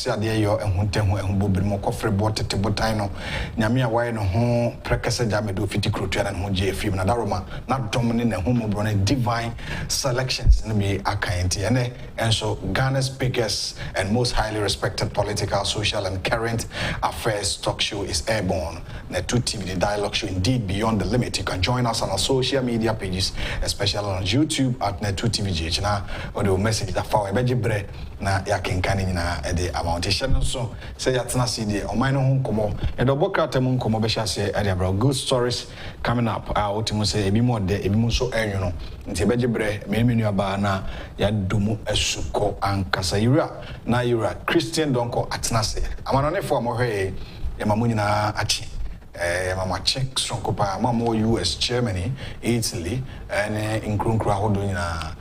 se ade yo ehunte ho ehubobiri mo kofre bo tete botan no nyame a waye no ho prekese jamedo fiti krotua na ho je film na daroma na domine na ho mobro na divine selections no be akainti ene enso Ghana's biggest and most highly respected political, social and current affairs talk show is airborne. Na 2TV the dialogue show indeed beyond the limit. You can join us on our social media pages, especially on YouTube at na 2TV GH na or the message that for ebeje bre na ya kenkani na the amount so say yatna CD o man ho nkomo e do boka tem nkomo be hya se area bro good stories coming up otimu say ebi mo de ebi mo so enyo no nti ebeje bre me aba na ya dumu esuko ankasa yura na yura Christian Donkor atna se amanone fo mo hwe e mamunyi na achi mama check strong pa mama US Germany Italy and in Krunkra hodo nyina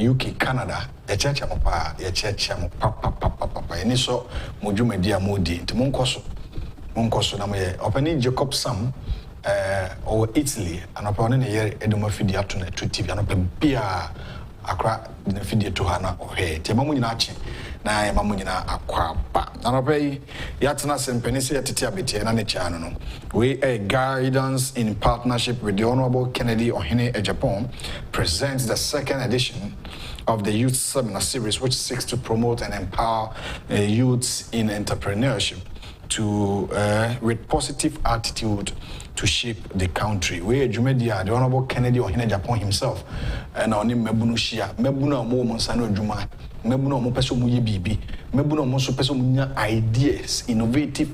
UK Canada ya checha mo papa eni so modwumadi amodi nti monkoso na mo ye opani Jacob Sam or Italy anopone ne ye edoma fidi ato na 2TV anopa bia akra na fidi to hana ohwe ti mamu nyina achi na mamu nyina akwaba anopa yi yatena sempeni se yatete abete na ne cha no we a guidance in partnership with the Honorable Kennedy Ohene Agyapong presents the second edition of the youth seminar series, which seeks to promote and empower youths in entrepreneurship to with positive attitude to shape the country. We Jumedia, the Honorable Kennedy Ohene Agyapong himself, and on him Mebunu Shia, Mebuna Mo Monsano Juma, Mebuna Mo Peso Muyi Bibi, Mebuna Mo Peso Munya ideas, innovative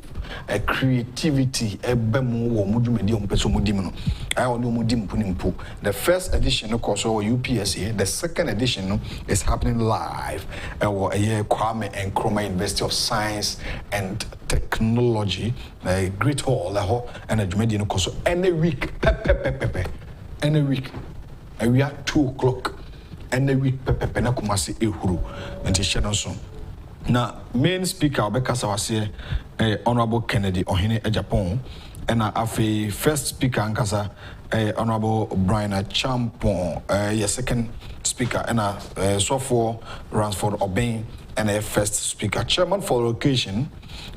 creativity, Ebemu Mujumedi on Peso Mudimino. I only Mudim Punimpu. The first edition, of course, or UPSA, the second edition is happening live at Kwame and Nkrumah University of Science and Technology, a great hall, and a Jumedian course. Any week, any week, we are 2 o'clock. Any week, na kumasi ehuru. Nti Shenonson. Na main speaker Obekasa wase Honorable Kennedy Ohene Agyapong, and afi first speaker ankasa Honorable Brian Champon, your second speaker, and Sofo Ransford Obeng, and a first speaker. Chairman for the occasion,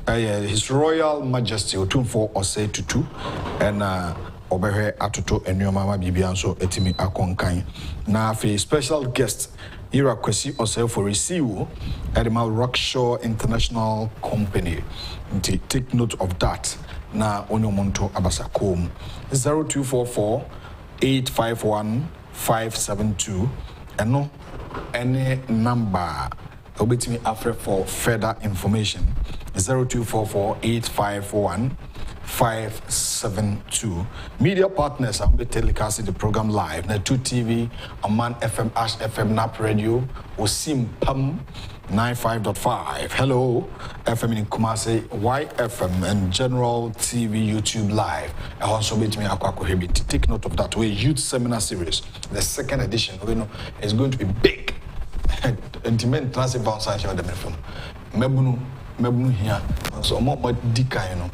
His Royal Majesty Otumfo Osei Tutu, and Obehe Atuto and Mama Bibianso Etimi Akonkan. Na afi special guest Ira Kwesi Osei for receive Edimal Rockshore International Company. Take note of that. Na Onyomonto Abasakom 0244 851 572 and no any number obey after for further information 0244 851 572. Media partners are telecasting the program live na 2TV, Aman FM, Ash FM, NAP Radio, Osim Pam 95.5. Hello, FM in Kumasi, YFM, and General TV YouTube Live. I also bet me to take note of that. We youth seminar series, the second edition. You know, is going to be big. Intimate transit bounce and show them film. Mebunu here. So more dika, you know.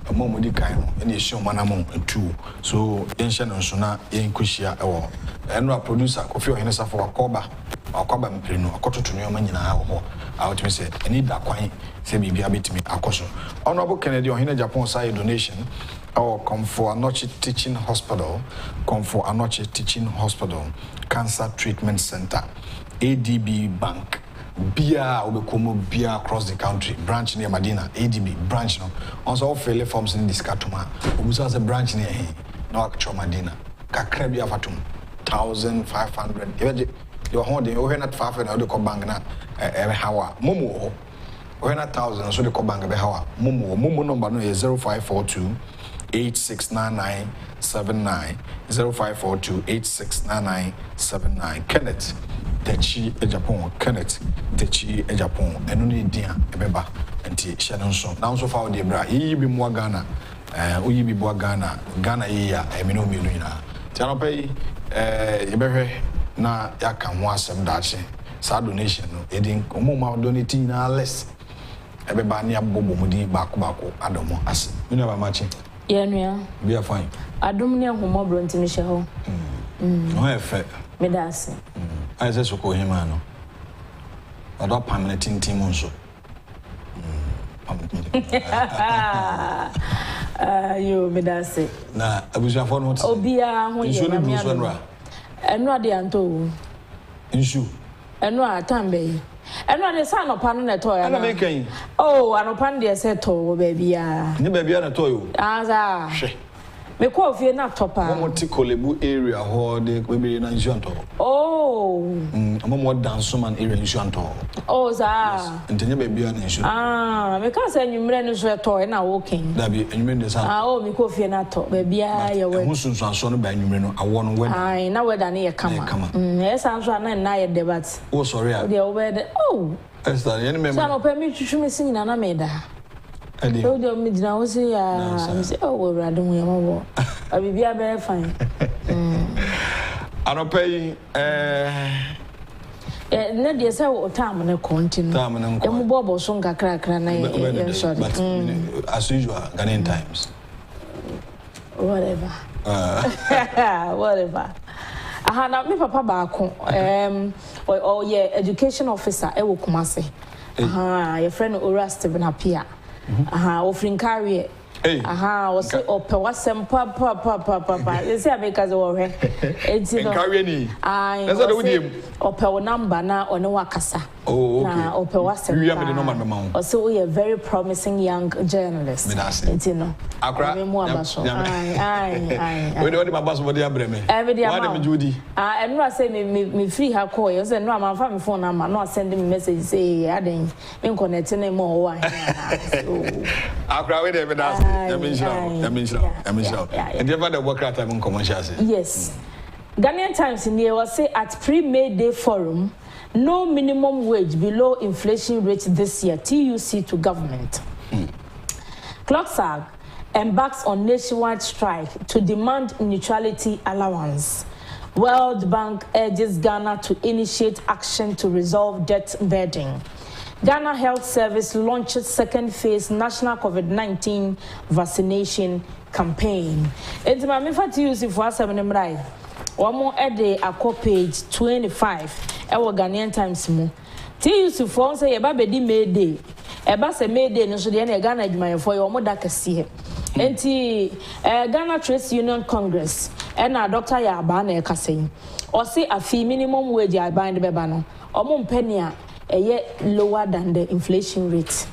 Momo di kaino ene show manamo ntu so yenhye no so na yenkuhia ewo enra producer Kofi Ohene Safo akoba mprenu akototo nyoma nyina ho awotimi se eni da kwan se bibia betimi akoso Honorable Kennedy Ohene Agyapong side donation come for Anochi Teaching Hospital, Cancer Treatment Center, ADB Bank, Bia Obekomo Bia across the country, branch near Medina, ADB branch no. Also all failure forms in this Katuma. Obusa has a branch near here, no actual Medina. Kakrebi afatum 1,500. You're holding over not 500 ko bank na hawa. Momo over not 1,000 so the ko bank be hawa. Momo number no is 0542 869979 0542-869979. Kenneth Techi Agyapong eno ne dia ebeba nti Shenonson now so far the bra yi bi mo Ghana oyi bi bo Ghana yi ya emino mienu nyina ti anopai yebehwe na yaka ho asem dache sa donation no edin omoma donate na less ebeba ne abobo mudi baako adomo ase minu ba machi Yenua. We are fine. Adum ne ahomo bronti mi hye ho. No efe. Me da ase. I say so ko hima no. Odo permanent team nso. You me that say. Na abuja for no. Obia ho ye na me anu ade anto. Nsu. Anu atambe. Anu ade sa no pa no na to ya. Ana me kan. Oh, anopa de se to baby ya. Ni baby na to yo. Aza. Hwe. Me ko ofie na topa. Mo ti Kolebu area ho de baby na nsu anto. Oh. Mo dance man area nsu anto. Oh za. Ntenye baby na nsu. Me ka say nwumre no so to na walking. Da bi nwumre de sa. Oh, me ko ofie na to baby ya ye we. Mo sunsun aso no ba nwumre no awo no we. Ai, na we da na ye kama. Esa nso na ye debate. Oh sorry. De obede. Oh. Esther, yeni me. Sa no pe mi twetwe me sin na me da. Adi. So de me dina wo say ya, me say oh we rade mu ye mo. Abibia be fine. Anopay na de say o time na continue. Time na nko. Emu bobo so nkakra na ye sorry. But as usual Ghanaian times. Whatever. Whatever. Aha na me papa baako or ye education officer e wo Kumase. Aha your friend Unauthorized na pia. Aha ofrin carry. Aha o say ope wasem pa. You say America ze wo hwe. Enti no. Carry ni. Ai. That's the way ope wo number na one wakasa. Oh, okay. Na ope wasem. We have the number no ma. O say we a very promising young journalist. Enti no. Akra. Me mu abaso. Ai. We dey my boss body abreme. Why me Judy? And no say me free her call. You say no am fa me phone number. No send me message say aden me connect na mo wa. Akra we dey be that. That means and you ever the work at time commercial say. Yes. Ghanaian Times in here was say at pre-May Day forum, no minimum wage below inflation rate this year. TUC to government. Clocksag embarks on nationwide strike to demand neutrality allowance. World Bank urges Ghana to initiate action to resolve debt burden. Ghana Health Service launches second phase national COVID-19 vaccination campaign. It's my mefa to use for us right. One more at the page 25. Our Ghanaian Times mo. TUC for say eba be di May Day. Eba se May Day no so de na Ghana adwuma for your moda kase. Enti Ghana Trades Union Congress na Dr. Yaba na ekase. O say afi minimum wage aban de beba no. Omo mpeni a lower than the inflation rate.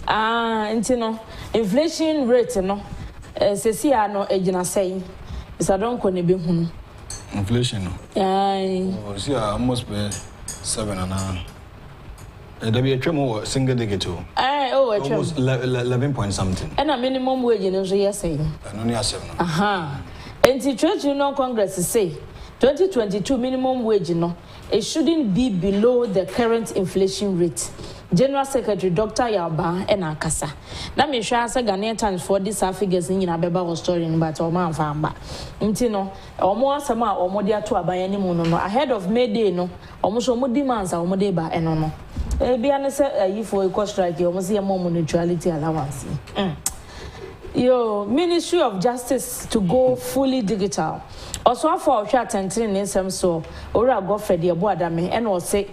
No inflation rate no sesi no ejina say is Donkor ne be hunu inflation no see almost 7 and there be a tremor single digit almost 11 point something and a minimum wage no so yes say no near 7 Enti Trade Union Congress say 2022 minimum wage no it shouldn't be below the current inflation rate. General Secretary Dr. Yaba and Akasa. Na me sure say Ghanaian Times for this figures in Abeba was story but o man famba. Nti no omo asema omo de ato aban ani mu no ahead of May Day no omo so omo demands omo de ba eno no. Bia ne say yi for eco strike omo say more neutrality allowance. Yo, Ministry of Justice to go fully digital. Also for chat and training some so ora go for the boadame and or say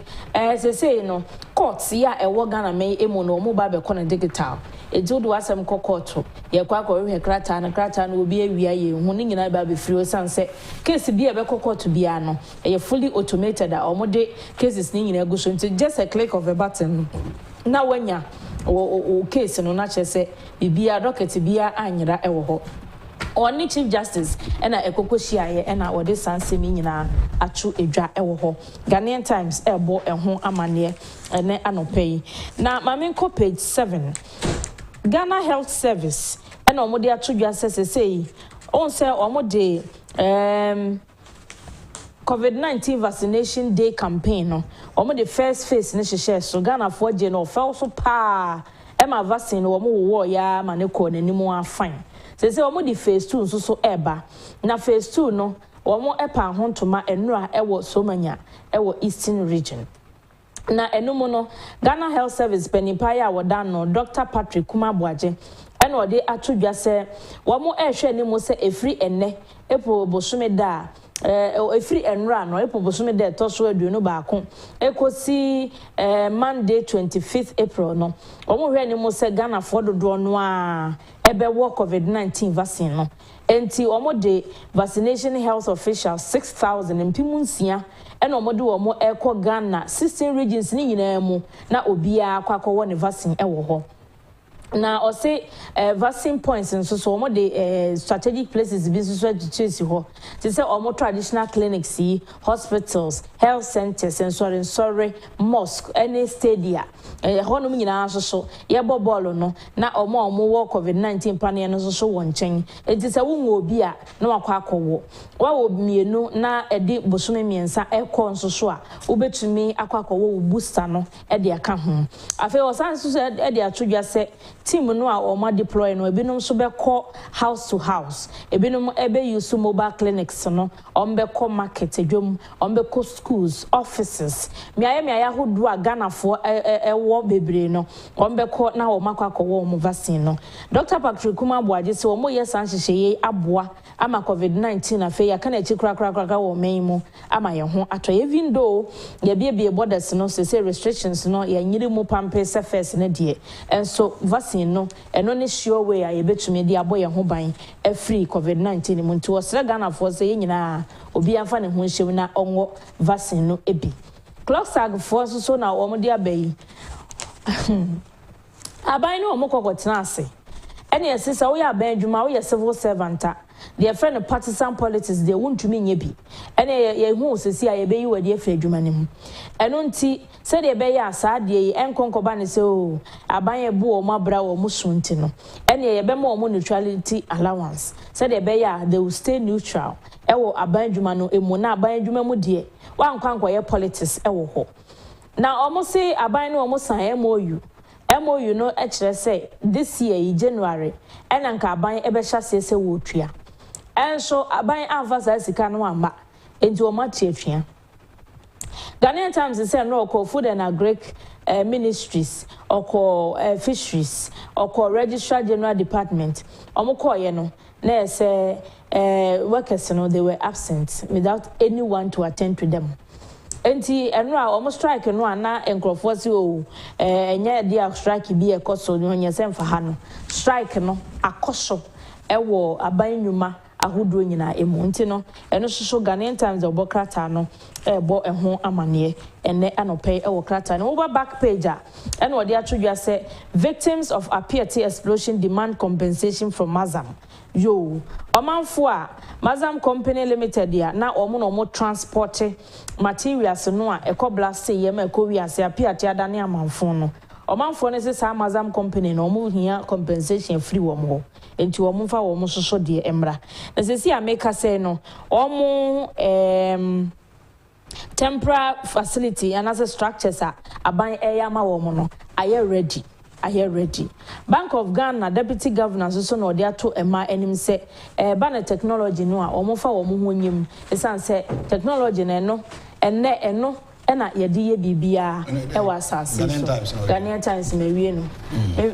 say no courts ya e wo Ghana me emu no mo ba be kona digital e do do asem kokoto ye kwa hwe krata na obi awia ye hu ni nyina ba be free osan say case bi e be kokoto bia no e fully automated a omo de cases ni nyina go so just a click of a button na wanya o case no na che say bibia docket bia anyira e wo ho Oni Chief Justice ena ekokosiaye ena wode sansemi nyina atu edwa ewo ho Ghanaian Times ebo eho amane ene anopai na mamenko page 7 Ghana Health Service ena omode atu dwa sesei on say omode COVID-19 vaccination day campaign no omode first phase ne hye so Ghana for je no fel so pa ema vaccine wo wo ya maneko nanimu afan say omo di phase 2 so eba na phase 2 no omo epa hontoma enura ewo somanya ewo eastern region na enumu no Ghana Health Service penipa ya wodan no Dr. Patrick Kumabuaje ena ode atodwa se wo mo ehwe ne mo se efri enne epo bosome da efri enra no epo bosome da toso aduonu baako ekosi Monday 25th April no wo mo hwe ne mo se Ghana for dodo no a ebe wo COVID-19 vaccine no enti wo mo de vaccination health officials 6,000 mpimunsia ena omo de omo ekọ Ghana 16 regions ni nyina mu na obia akọ ne vaccine ewo ho na o say vaccine points nso so omo de strategic places bi nso chase ho say omo traditional clinics, hospitals, health centers and sorry mosque any stadia hono nyina so ye bobolo no na omo wo COVID-19 panel no so won chen enti say wo obi a na wakọ akọwo wa obienu na edi bosome miensa ekọ nso so a obetumi akọ akọwo booster no e de aka ho afi o san so e de atodwa se team no a o ma deploy no ebinom so be call house to house ebinom ebe use mobile clinics no on be call market edwom on be call schools offices miaya hodo a Ghana for ewo bebre no on be call na o makwa wo mo vaccine no Dr. Patrick Kuma Boaje se o mo yesan hyehyeye aboa ama COVID-19 afi ya kana echi kra wo menmu ama ye ho ato even though ye bie borders no say restrictions no ya nyiri mu pampe se first na de enso vaccine no eno ne sure way a ye betumi de aboye ho ban free COVID-19 mu nti osre Ghana for say ye nyina obi amfa ne ho hyem na onwo vaccine no ebi clock sag for so na o mo de abayi aban no mo kokotena ase ene yesisa wo ya aban adwuma wo ye civil servant their friend partisan politics they won't to me nyebi ene ye hu sesi a ye be yi wadi afi adwuma ne mu eno nti se de be ya asa de yi enkonkoba ne se o aban ye bu o mabra wo musunti no ene ye be ma o neutrality allowance se de be ya they will stay neutral ewo aban adwuma no emu na aban adwuma mu de wa nkwanko ye politics ewo ho na omo se aban no omo san MOU no actually say this year January enanka aban ebe hya se wo tua enso aban avasa sika no amba enti o mati atua Ghanaian Times say no call food and agric ministries or fisheries or registrar general department omo call ye no na say workers no they were absent without anyone to attend to them. Enti enro a omo strike no ana enkrofo si o enye dia strike bi ekoso no nya semfa ha no strike no akoso ewo aban nwuma ahodo nyina emu nti no eno soso Ghanaian Times obokrata no ebo eho amane ene anope ewo krata no over back page a eno ode atodwa say victims of Apiati explosion demand compensation from Mazam yo omanfo a Mazam Company Limited ya na omo no mo transport materials no a eko blast yem eko wiase Apiati adane amanfo no omanfo ne se sa Mazam Company no omo hia compensation free wo mo enti wo mfa wo mo soso de emra na se si ameka say no omo temporary facility and as a structures a aban eyama wo mo no aye ready Bank of Ghana deputy governor so no dey ato ema enim say ban technology no a omo fa wo mo ho nyim esan say technology na eno ena yede ye bibia e wa asase Ghanaian Times me wie no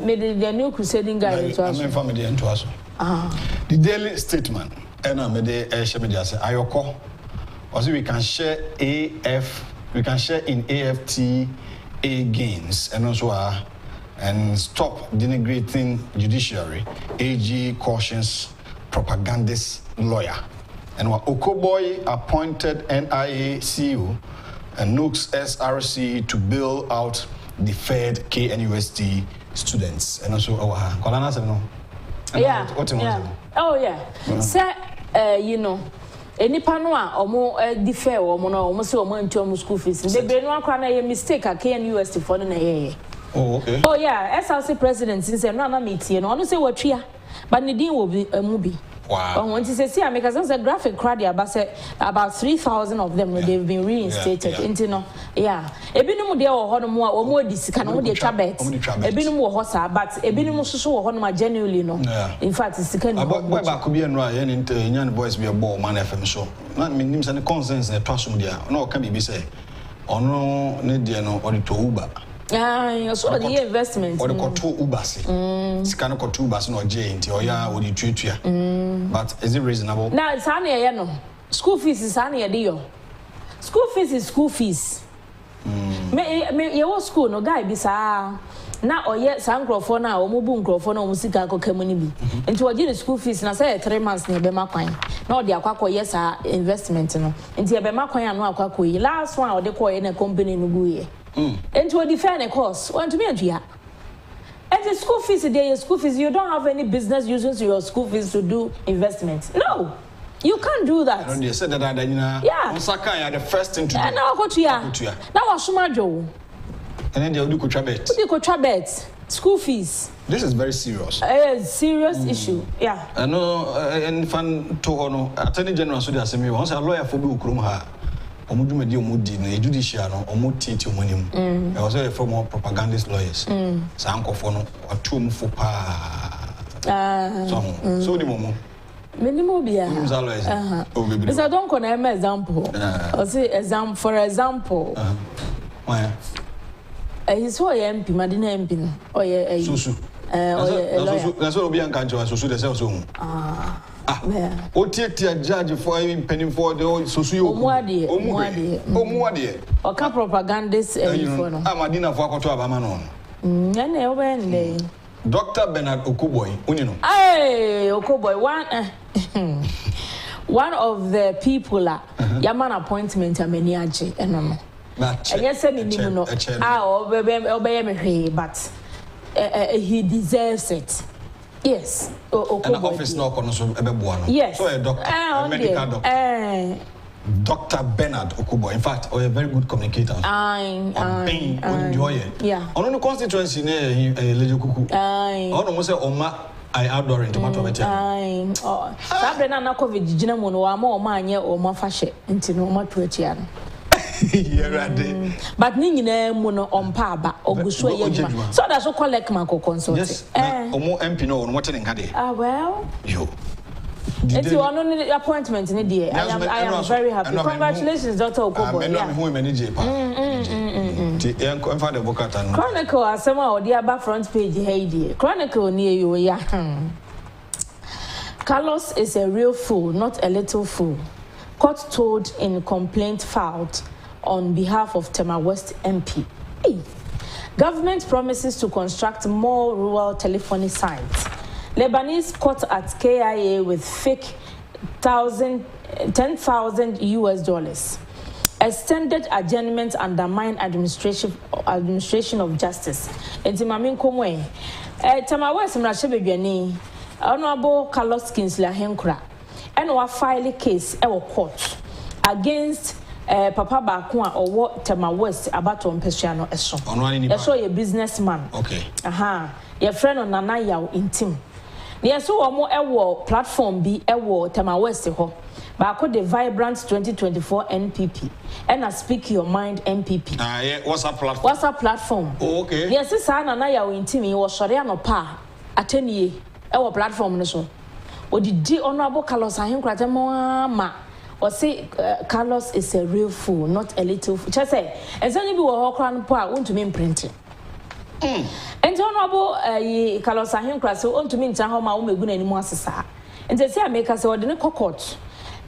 me the new crusading guy to us family into us the daily statement ena me dey share media say ayoko also we can share in AFTA gains and also and stop denigrating judiciary. AG cautions propagandist lawyer. And Okoboy appointed NIA CEO and Nooks SRC to bail out deferred KNUST students. And also you know enipa no a omo defer omo no omo se omo antu school fees bebre no akwa na ye mistake a KNUST for no na ye. Oh, okay. Oh, yeah. SRC president since no na meeting no ono say watria but ne din will be movie. Wow. Oh, when you say see because there's a graphic crowd about 3,000 of them they've been reinstated into no yeah ebinum dey wo hono mo a omo disika no dey trabet ebinum wo hosa but ebinum soso wo hono ma genuinely no in fact sika no boy ba ko bi enro a ye ne nyan boys be ball man FM so na minim say ne conscience na twasum dia na o ka bibi say ono ne de no o de to uba So the investment. Or the kotu ubasi. Sikano kotu ubasi no J or ya or the tuya. But is it reasonable? Now it's honey, no. School fees is honey a deal. School fees is school fees. Me your school no guy bisa. Na oye sankrofo na omubu nkrofo na omusika akokemuni bi enti oje the school fees na say 3 months na ebema kwan na ode akwakọ yes investment no enti ebema kwan anu akwakọ yi last one ode ko ye na company no guye enti odi fair na course want me antua and the school fees there school fees you don't have any business using your school fees to do investment no you can't do that and they said that yeah Osaka ya the first thing to do na akotua na washumajo and then they will do bet. School fees. This is very serious. Serious issue. Yeah. I know, and fan to honor Attorney General so they say me once a lawyer for bu krum ha. Omudu medi omudi na judicial no omoti ti omonim. I was a former propagandist lawyers. Sa ankofo no atum fo pa. So di momo. Minimum bia. Mr. Donkor na example. I say example for example. Why? He's so MP, Madina MP. Oh yeah, Susu. That's what we are going to Susu the sales home. O tia judge for him penny for the old Susu. Omwadi. O ka propagandist for no. Madina for Koto Abamanon. Dr. Bernard Okuboy, Unino. Hey, Okuboy, one of the people Yaman appointment ameniaje enono. And yes, but he deserves it. Yes. And office no yes. So a doctor, a medical doctor. Dr. Bernard Okubo, in fact, a very good communicator. Yeah. On the constituency near Lejuku. Almost Oma. I outdoor into Matometia. Sabrina Nakovic, Jinamon, or more mania or more fashion into no Matuetian. But Nina Muno on Paba or Gusway. So that's what collect Marco consult. Yes, or more MP no on what in Caddy. Well, you. It's your only appointment in the day. I am very happy. Congratulations, Dr. Okubo. Chronicle are somehow the above front page. Hey, Chronicle near you. Yeah. Carlos is a real fool, not a little fool. Court told in complaint filed on behalf of Tema West MP. Hey. Government promises to construct more rural telephony sites. Lebanese caught at KIA with fake $10,000 US. Extended adjournment undermine administration of justice. Entimamin komwe. Tema West mrashebedwani. Honorable Carlos Kinsley Henkra. And we file a case at court against Papa Bakwa or what Tema West about on Pesciano Esho. Esho a businessman. Okay. Your friend on Nana Yao in team. Yes, so more a platform be a war Tema West ho. But I call the Vibrant 2024 NPP. And I speak your mind NPP. Yeah, what's a platform? What's a platform? Oh, okay. Yes, this Nana Yao in team was Shariano Pa at 10 years. Our platform so. Or the Honorable Carlos Ahinkratemo or say Carlos is a real fool, not a little fool. Just say, as any people who are want to mean printing. And Honorable Carlos Ahinkrat want to mean Tahoma Umegun anymore, sister. And they say, I make us ordinary court.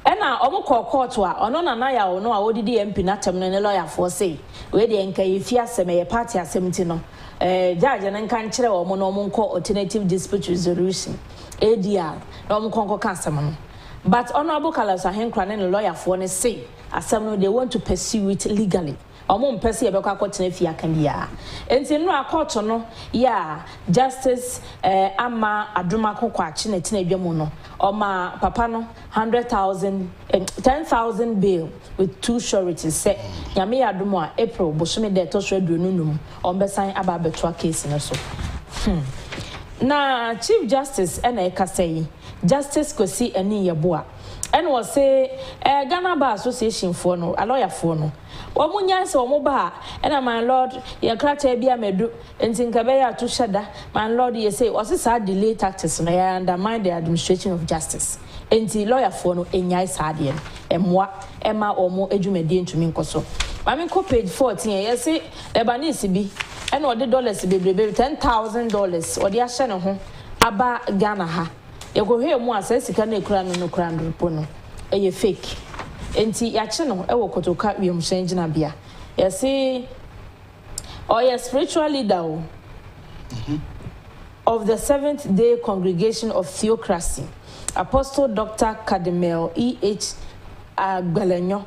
And now, almost court or no, Naya or no, I would MP Natam and a lawyer for say, where the NK Fiasa may a party at 17. Judge and country or monomonco alternative dispute resolution. ADR, no conco customer. But Honorable Carlos Ahinkrat and a lawyer for say, as some they want to pursue it legally. Omon pesi ebeka kwotene fia kan dia enti no akọtọ no ya justice ama aduma kokwa achi na tina edwemu no oma papa no 10,000 bail with 2 sureties say nyame adumo a April bosome de to so aduonu num ombesan aba beto case no so na Chief Justice ena ekasai Justice Kosi Ani Yeboa and was say Ghana Bar Association for no a lawyer for no Wamunyansa omoba and my lord ya krata bia medu entinkabeya to shada my lord ye say was this delay tactics na ya undermine the administration of justice enti lawyer for no enyai sadie emwa ema omo edwumadi ntumi nkoso mame ko page 14 ye say Lebanese bi and what the dollars be $10,000 or the ashana home aba Ghana ha. You go here more says you can no crown pono. A fake. Enti ya channel e wo kotoka wiem change na bia. You see or your spiritual leader of the Seventh-day Congregation of Theocracy, Apostle Dr. Kadimel E.H. Agbelenyo,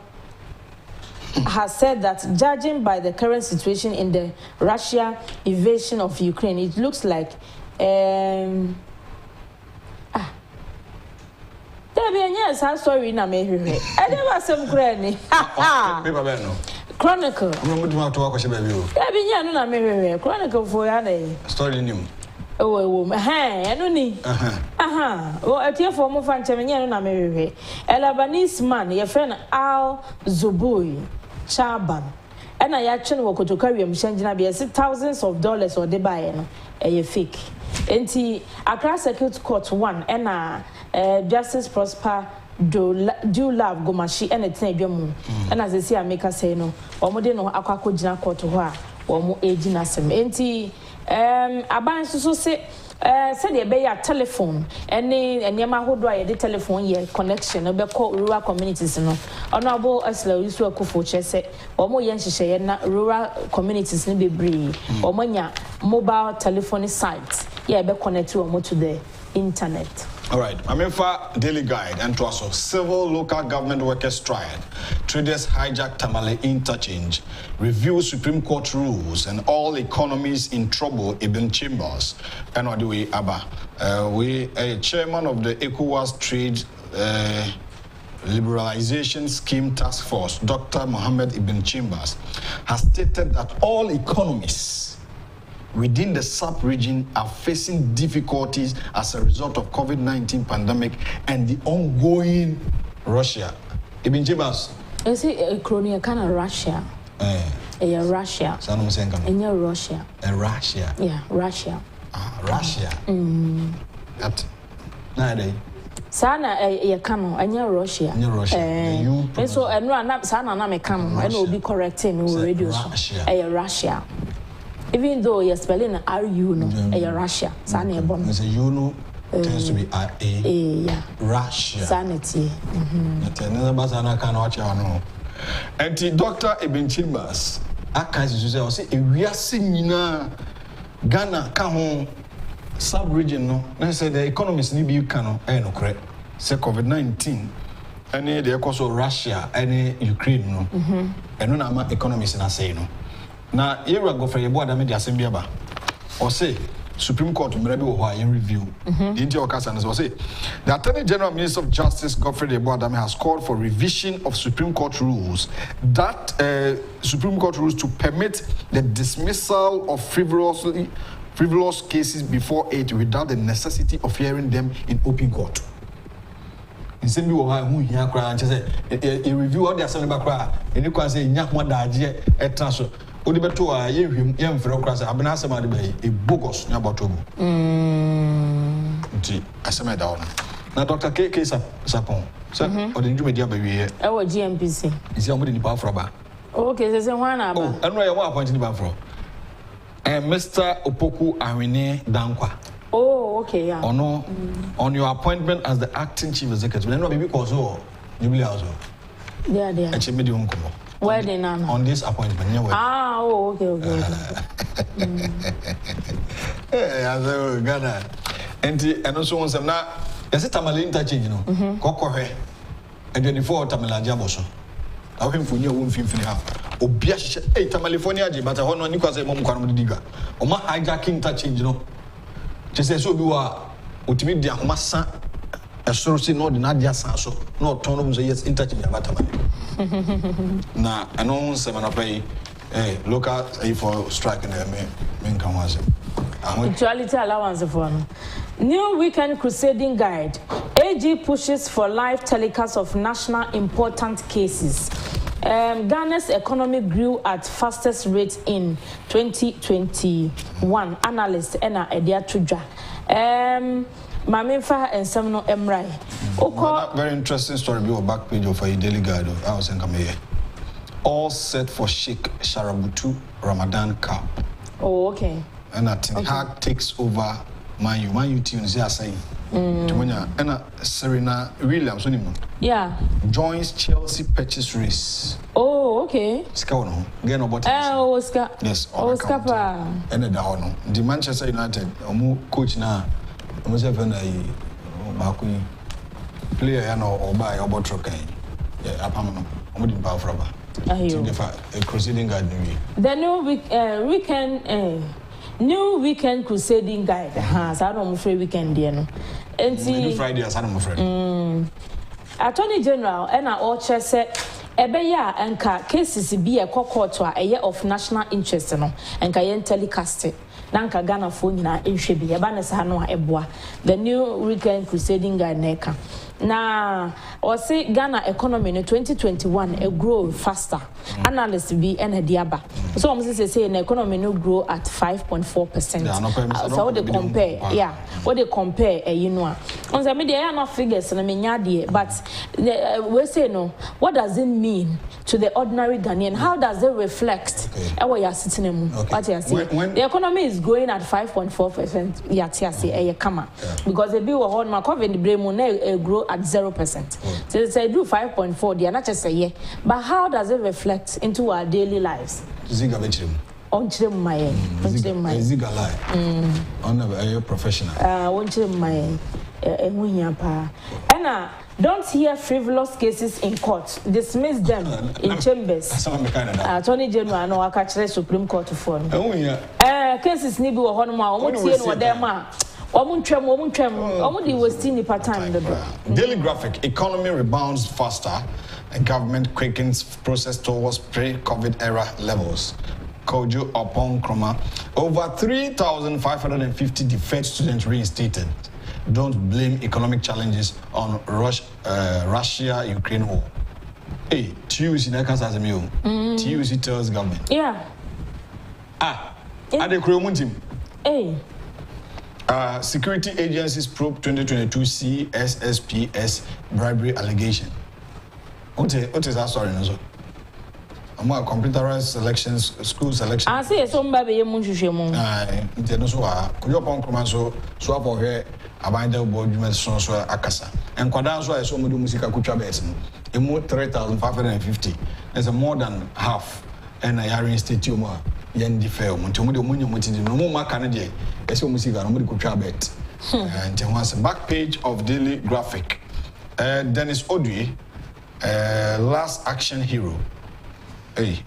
has said that judging by the current situation in the Russia invasion of Ukraine, it looks like sorry na me hwehwe. I never some granny. Chronicle. I'm going to walk baby. No na me hwehwe. Chronicle for ya na. Story new. Oh, no ni. Oh, atia for mo fan chemenya no na me hwehwe. A Lebanese man, your friend Al Zuboui Chaban. And I actually work to carry him changing be thousands of dollars or they buy no. A fake. Enti Accra Circuit Court 1 and Justice Prosper do love Gomashi and a tenable. And as I see, I make us say no, or more than Aquaco Jina Court to her, or more aging as him. Enti Aban so say, said a bay at telephone, and Yama who do the telephone year connection, a call rural communities. No, honorable Asla used to a kufu chese, or more Yanshe, rural communities need be bree, or mania mobile telephony sites. Yeah, be connect to the internet. All right, Amenfa Daily Guide and to also civil local government workers strike. Traders hijack Tamale interchange. Review Supreme Court rules and all economies in trouble. Ibn Chambers and what do we Abba? We chairman of the ECOWAS Trade Liberalization Scheme Task Force, Dr. Mohammed Ibn Chambers, has stated that all economies within the sub-region are facing difficulties as a result of COVID-19 pandemic and the ongoing Russia. Ibn Chambers. Is it a crony kind of Russia? Russia. Russia. Russia. Yeah, Russia. Russia. That. Nade. Sana a camo, and Russia. Russia. So and run sana na me camo, and will be correcting radio. Russia. Even though you're spelling RU no, Russia. Sana bomb. It's a UNO tends to be RA. Yeah. Russia. Sanity. And Dr. Ibn Chambers, I say we are seeing Ghana come sub-region no. I say the economists need be no correct. Say COVID-19. Any the cause of Russia, any Ukraine no. And no na economists na say no. Na era go for your board media assembly aba. Or say Supreme Court maybe in review. The India Okasan will say the Attorney General Minister of Justice Godfrey Eboadame has called for revision of Supreme Court rules to permit the dismissal of frivolous cases before it without the necessity of hearing them in open court. In same way, who here cry and say a review of the assembly cry, and you can say nyak one daje a transfer. Odibeto a yem fero krasa abena asema de be e bogus nya botogo nti asema da ona na Dr. KK Sapon so odi ndwuma dia ba wiye e wo GMPC isi amode ni pa afro ba okay se hwan na ba eno ye one appoint ni ba afro Mr. Opoku Ahwene Dankwa. Oh, okay, yeah. On your appointment as the acting chief executive, no baby cause Jubilee also. Yeah. Actually, me where they now? On this appointment, yeah. Okay. Hey, Ghana. And also on some now. Yes, it's Tamale interchange, you know. Kokohe. And 24 Tamale Agyapong. I came for you, won't feel Obiash, hey, Tamalifornia, but I want to because I'm going to diga. Oma hijacking interchange, you know. Just as you are, ultimate the Amasa, a source in ordinary Sanso, no tournaments, yes, interchange about Tamale. Now, I know someone play local for striking the main Kamaz. Mutuality allowance for new weekend crusading guide. AG pushes for live telecast of national important cases. Ghana's economy grew at fastest rate in 2021. Analyst Ena Edia Tuja. Mamefa and Semno Emrai. Very interesting story. Be a back page of a daily guide. I was in Kameye. All set for Sheikh Sharabutu Ramadan Cup. Oh, okay. And that Hag takes over Man U tunes here saying. And Serena Williams, yeah, joins Chelsea purchase race. Oh, okay. Scout, get about Oscar. Yes, Oscar. And the Manchester United, coach now, almost have a player or buy or bottle. Yeah, Apam, I'm power for a crusading guide. The new weekend crusading guide. So I don't free weekend, dear. No. And Friday, as I'm afraid. Attorney General, and I all said. Ebeya enka cases be a court to a year of national interest no enka yen telecast nanka Ghana fo nyina ehwe bi eba ne sa no eboa the new weekend crusading guy neka na or say Ghana economy in 2021 grow faster analysts be and diaba so I'm say the economy no grow at 5.4%. So what they compare what they compare you know on say me there no figures na me nya de but we say no what does it mean to the ordinary Ghanaian? How does it reflect what you're sitting in what you see the economy is growing at 5.4% because the bill hold my COVID the brain grow at 0%. So they do 5.4 they are not just a year but how does it reflect into our daily lives? On my Ziga lie. On a professional. My and don't hear frivolous cases in court. Dismiss them in chambers. Attorney General no catch Supreme Court for. Cases ni bi wo hono ma o tie no dem a Daily Graphic, economy rebounds faster and government quickens process towards pre-COVID era levels. Kojo Agyapong Kroma, over 3,550 deferred students reinstated. Don't blame economic challenges on Russia-Ukraine war. Hey, TUC nekas as a meal. TUC tells government. Yeah. Are they creating? Hey. Security agencies probe 2022 CSSPS bribery allegation. What is that story? I'm a computerized selections, school selection. I say somebody you munchu shemu. Agyapong Kroma so for here about the board so akasa. And kwadan so I saw mudu musika kutwa bet no. Emo 3,550. There's more than half. And I are in stadium yen defer until mudu munyo mutidi no more Canadian. Eso musika no mudu kutwa bet. And once back page of Daily Graphic. Dennis Odui, last action hero. Hey,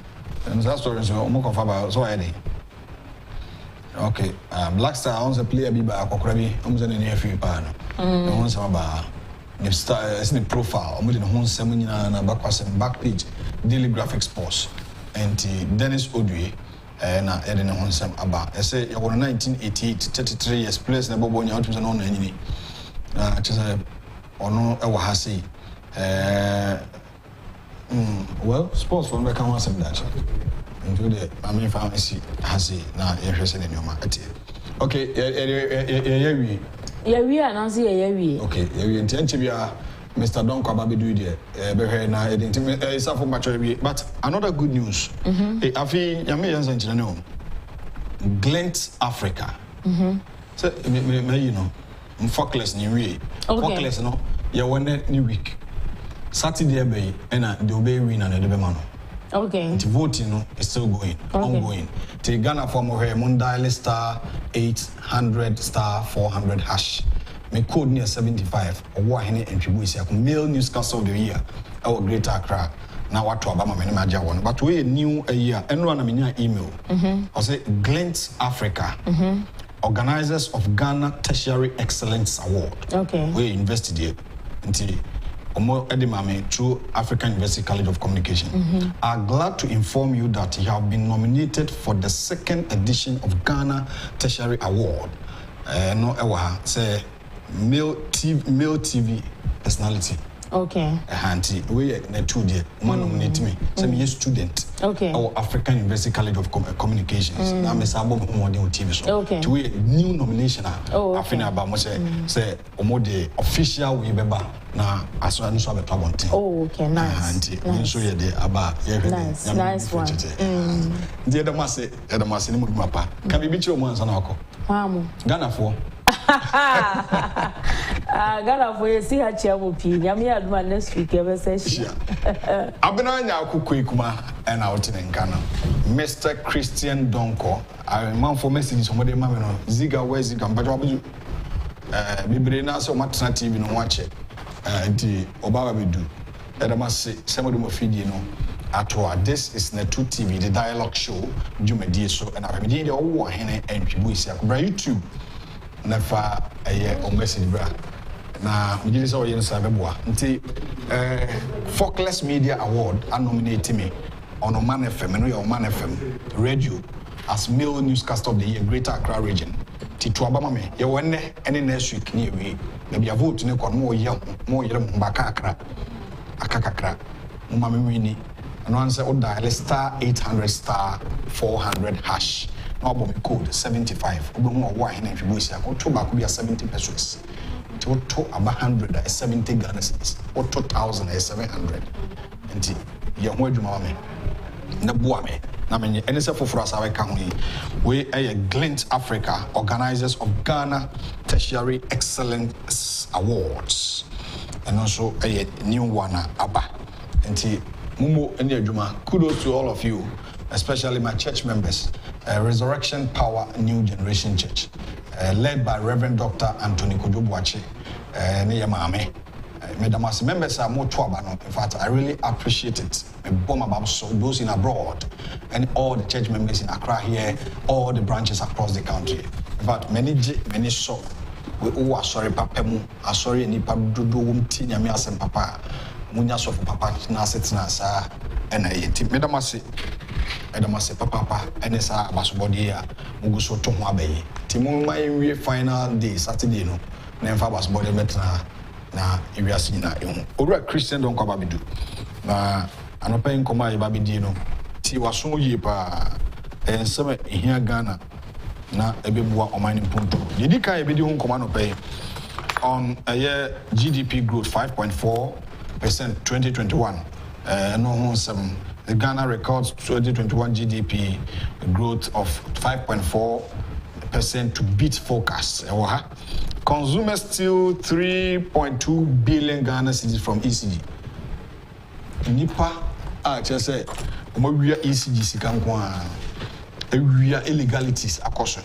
and that story is more confirmed. So I okay, Black Star owns a player be by Akokrabi, owns an near few pan. Owns about the star is in profile, owns in a home seminar and a back page, Daily Graphic Sports. And Dennis Odui, and I didn't want some about. I say, you're 1988, 33 years, place never born out to an own enemy. Just or no, I will say. Well, sports from the Kansas that into the pharmacy has it now interested in your market. Okay, we are not here. Okay, we intend to be Mr. Donkor Baby do there. But another good news. I feel you Glint Africa. So you know, focus new way. Focus no, you want new week. Saturday bay and the obey win and the man. Okay. The voting is still going, ongoing. The Ghana form of Mondial star 800 star 400 hash. Me code near 75 or what any entry we say male newscastle of the year. Our Greater Accra. Now what to Obama manager one. But we new a year and run a mini email. I say Glint Africa. Organizers of Ghana Tertiary Excellence Award. Okay. We invested here until Omo Edimame through African University College of Communication are glad to inform you that you have been nominated for the second edition of Ghana Tertiary Award. No, say male TV personality. Okay. Hanti, we are 2 years. One nominate me. Some year student. Okay. Our African University College of Communications. Now, Miss Abo on TV show. Okay. To a new nomination. Oh, I think about say Omode official we remember now as well as our problem. Oh, okay, nice. Hanti, we show you the about nice one. The other mass in Mapa. Can we beat your ones on our Ghana for. Ghana for see her chair will be. Yami adman next week ever says. Abinanya Kukuma and out in Ghana. Mr. Christian Donkor. I man for message somebody mamma Ziga where's Ziga but Bibrina so much TV no watch it. The Obama we do. And I must say some of them are feeding this is Netu TV, the dialogue show, Jumedi so and I did all one and YouTube. Never a year or message bra. Now, we just saw you in Sabeboa. Focus Media Award and nominated me on Oman FM and Oman FM radio as male newscaster of the year, Greater Accra region. Titu Abamame, you were any next week near me. Maybe a vote in a more young Bakakra, Akakakra, Mumamini, and answer or dial star 800 star 400 hash. No code 75. Obo why and if you say I to back be 70 pesos. To about 100 is 70 Ghana cedis. Or 2,000 is 700. And you want to mamma. Nabuame. I mean, any for us, I can we a Glint Africa, organizers of Ghana Tertiary Excellence Awards. And also a new one, Abba. And Mumu and Juma, kudos to all of you, especially my church members. Resurrection Power New Generation Church, led by Reverend Dr. Anthony Kojobuachi, Niyamame. Medamasi members are more trouble. In fact, I really appreciate it. Those in abroad and all the church members in Accra here, all the branches across the country. In fact, many so we all are sorry, Papa mu, are sorry, and Nipa Tinya Mias Papa, Munyas of Papa Nasit Nasa, and I Medamasi. Edamase papa enesa abasubodi ya muguso to ho abayi timu my final day Saturday no na mfa abasubodi metna na ewiase nyina ehu owura Christian Donkor babidu na anopa nkoma ibabidi no ti waso yi pa enseme ehia Ghana na ebebua omani punto didika ebedi hu nkoma no pay on a year GDP growth 5.4% 2021 no hu some the Ghana records 2021 GDP growth of 5.4% to beat forecasts. Consumers steal 3.2 billion Ghana cedis from ECG. Nipa, just say, we are ECG Sikankwa, we are illegalities akoso.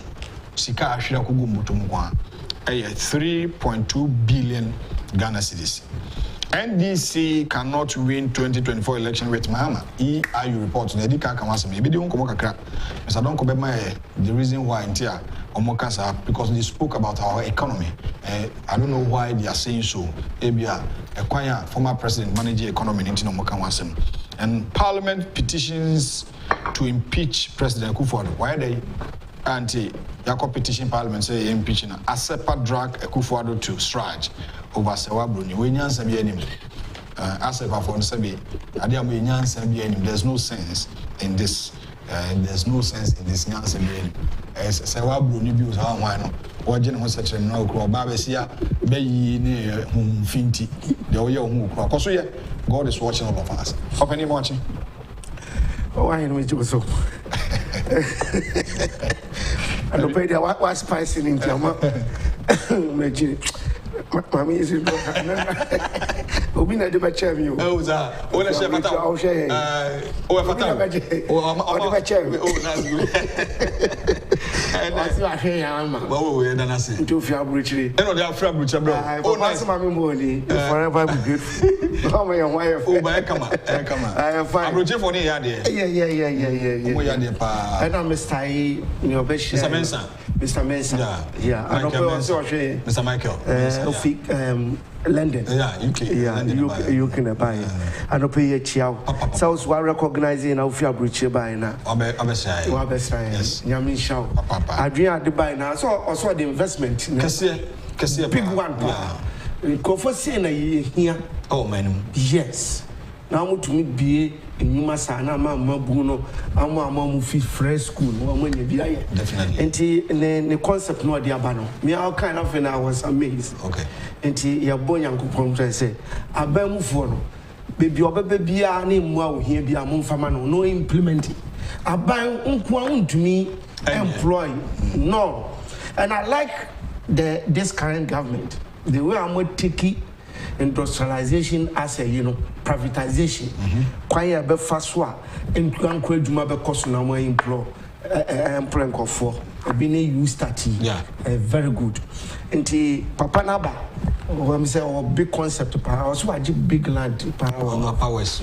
Sika ashira kugumutumwa. 3.2 billion Ghana cedis. NDC cannot win 2024 election with Mahama. EIU reports. Nedika Kamasami. Maybe they won't come back. Mr. Don't come back. The reason why Intia Omokasa because they spoke about our economy. I don't know why they are saying so. Ebia, a former president managing economy in Intino Mokamwasem. And Parliament petitions to impeach President akufo-addo. Why are they anti-Yako petition Parliament say impeaching Asepa drag akufo-addo to strike over Sewa Bruni? We nyansa bi enim. Asepa for Nsabi. Adiamu nyansa bi enim. There's no sense in this. There's no sense in this nyansa bi enim. Sewa Bruni bi was how why no. Wajin ho setre no kro ba be sia be yi ne finti. The oye hu kro. Koso ye God is watching all of us. Open him watching. Oh, I know it so. I don't pay the what spice in Jama. Imagine. Mammy is in Obi na de ba chair you. Oh, za. O na chef ata. Oh, share. Oh, fata. Oh, de chair. Oh, that's good. What's your hair, Amma? Oh, we done as to Fia Bridge. No, they are free bridge, bro. Oh, nice, Mammy Boni. Forever be good. How my wife? Oh, my come on. I am fine. I'm rooting for you, yeah. Yeah. I know Mr. Your best. Mr. Mensa. Yeah. I don't know Mr. Michael. London. Yeah, UK. Yeah, you can buy. I don't pay a child. South were recognizing our Fia Bridge by now. Yes. Yamin Shaw. I dream at the buy now. So also the investment. Big one. Kofo say na here. Oh man. Yes. Now to me be in Masana, Mamma Bruno, Amma feel fresh school, definitely. And the concept no idea bano. Me all kind of and I was amazed. Okay. And your boy uncle Pomtre say, I bear move for baby or baby name wow here be a monfamano, no implementing. I buy unquound to me employ. No. And I like this current government. The way I'm going to take industrialization as a privatization. Kwaya be faswa enkwankwa adwuma be koso na mo employ nkofo be na you start. Yeah. Very good. Nti papa naba when me say our big concept power also a big land power powers.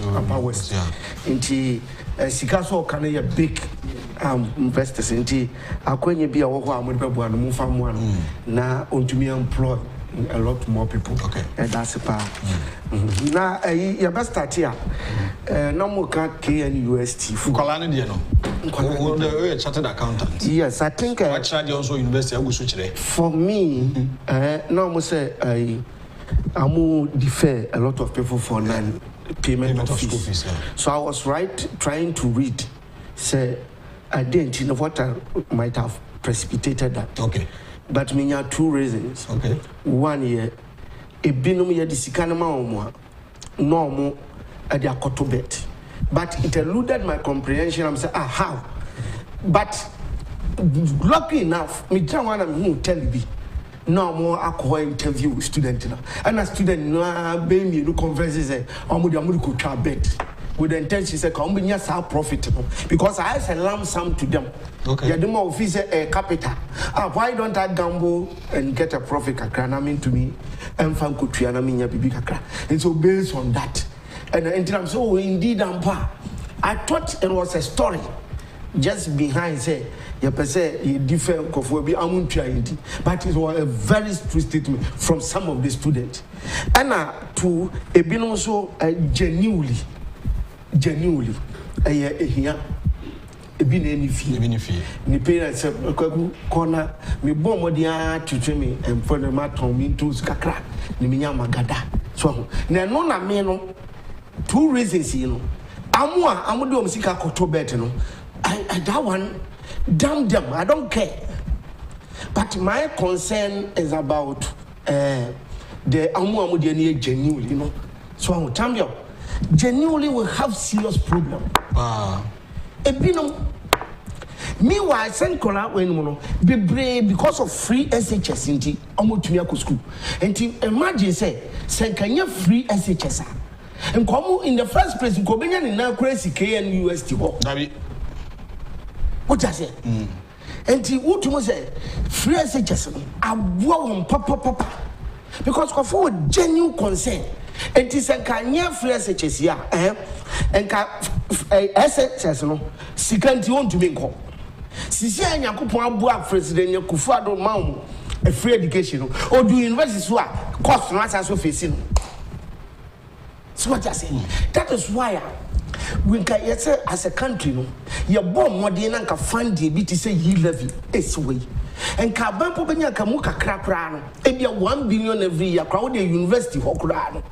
Yeah. Nti sika so kan ya big investors nti akwenye bia wo ho amode bebo anu mfa mo anu na ontumi employ a lot more people. Okay. And that's a power. Now, you best start here. No more KNUST. Fukalani dia no. The chartered accountant. Yes, I think. What charge also university I go switch there. For me, no more say I defer a lot of people for payment of school fees. Yeah. So I was trying to read. Say I didn't know what I might have precipitated that. Okay. But me have two reasons. Okay. One year, a binum year the sikanama normal at the akoto bet. But it eluded my comprehension. I'm saying, how? But lucky enough, me tell one of who tell me no more alcohol interview student. And a student no baby no conferences amudu try bet. With the intention say come be our profit because I have a lump sum to them. Okay. Yeah, the more officer capital. Why don't I gamble and get a profit kakra? I mean to me, and fan kutu and I mean bibi kakra. And so based on that, and I'm so indeed I thought it was a story just behind say you per se different kofobi amuntua, but it was a very true statement from some of the students. And to a been also genuinely here ebi na eni fie ni parents kwaku corner me bom modia twetwe me emfo na maton me tools kakra ni me nya magada so na no na me no two reasons you know amu de sika koto bet no I that one damn them I don't care, but my concern is about the amu de na genuinely you know so I tell you genuinely will have serious problem. Meanwhile, send Kola when be brave because of free SHS into Omotumi school. And imagine say can you free SHS? And come in the first place, you go in now crazy KNUST. What I say? And what say free SHS? I want papa because of genuine concern. And this can you free SHS here? And SHS no second you want to make call. Sisi Agyapong abu president akufo-addo maum a free education or do university so cost no as so facing. So what I say? That is why we can as a country no your bomb modern and fund the bit say yield levy is way. And Kabampo Benya Kamuka Crapran, maybe 1 billion every year, crowd the university Hokurano.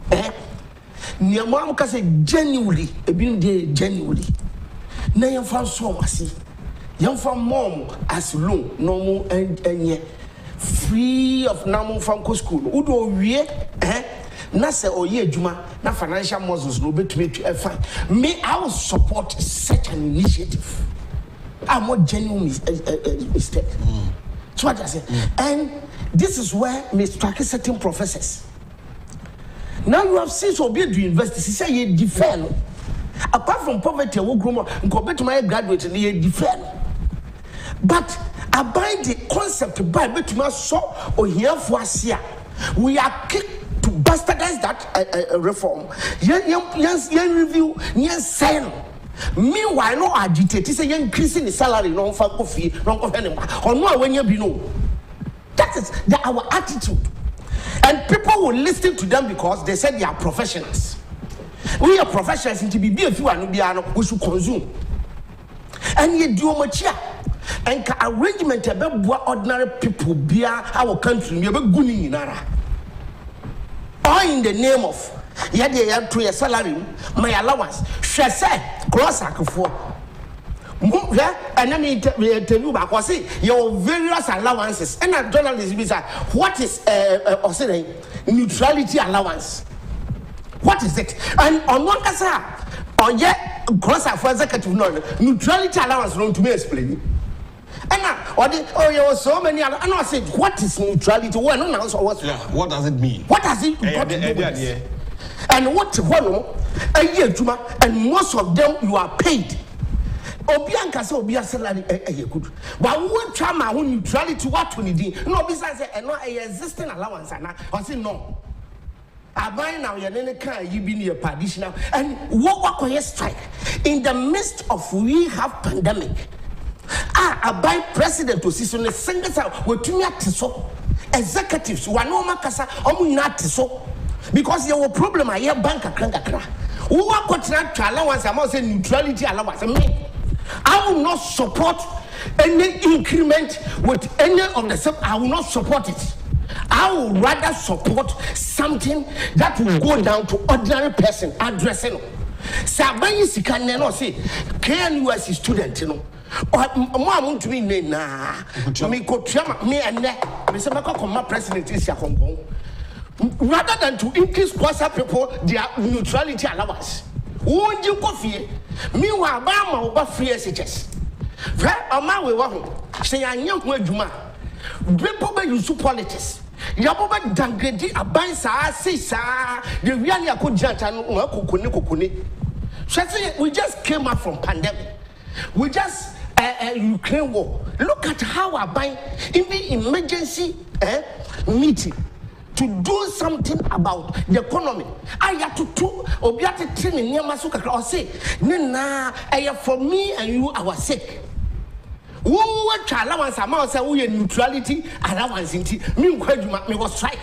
Niamamka say genuinely, a being there genuinely. Now you found so much. Young from mom as low, normal and yet free of normal from school. Udo we Nasa or ye Juma, na financial muscles no bet me to fine. May I will support such an initiative. I'm more genuine mistake. So what I say, and this is where we strike certain professors. Now you have seen so be to invest. He say you defend. Apart from poverty, we grow more. Compared to my graduate, you defend. But I buy the concept by bet my so or here for us here. We are kicked to bastardize that reform. Yes, review. Yes, sign. Meanwhile, no agitate. He say you increasing the salary, no for coffee, no for anymore. Or no when you be no. That is our attitude. And people will listen to them because they said they are professionals. We are professionals into be a few and we should consume. And you do much here. And arrangement about ordinary people be our country, we are going in ara. all in the name of yade to your salary my allowance she say cross akufo and then tell you back was say your various allowances and a journalist be say what is neutrality allowance, what is it? And on one kasa on yet cross for executive neutrality allowance don't to me explain. And now, you have so many other. And I said, what is neutrality? Well, no, no, so what? Yeah, what does it mean? What does it mean? And what one a year, and most of them you are paid. Obianka say Obia salary good. But what trauma when neutrality what we need? No, besides no existing allowance, and I say no. I buy now your nene car, you be near additional. And what strike in the midst of we have pandemic. I buy president to see so the singers out with two so executives who are no makasa not so because there were problem I hear bank a crank. Who are got allowance? I must say neutrality allowance. I will not support any increment with any of the sub. I will not support it. I will rather support something that will go down to ordinary person addressing. Sabayi sikane no say KNUS student you know. More to me na me ko tuama me ene me say make come president is ya kongon rather than to increase poor people their neutrality allowance won ji kofie me wa ba ma oba free SHS fra ama we wa ho say anya ho adwuma people be use politics yabo ba downgrade aban sa say sa the wiani akojanta no kokone so we just came out from pandemic, we just Ukraine war. Look at how I buy in the emergency meeting to do something about the economy. I had to do obiate training near Masuka or say, Nina, for me and you, our sake. Who what allowance amount say we neutrality allowance in me was strike.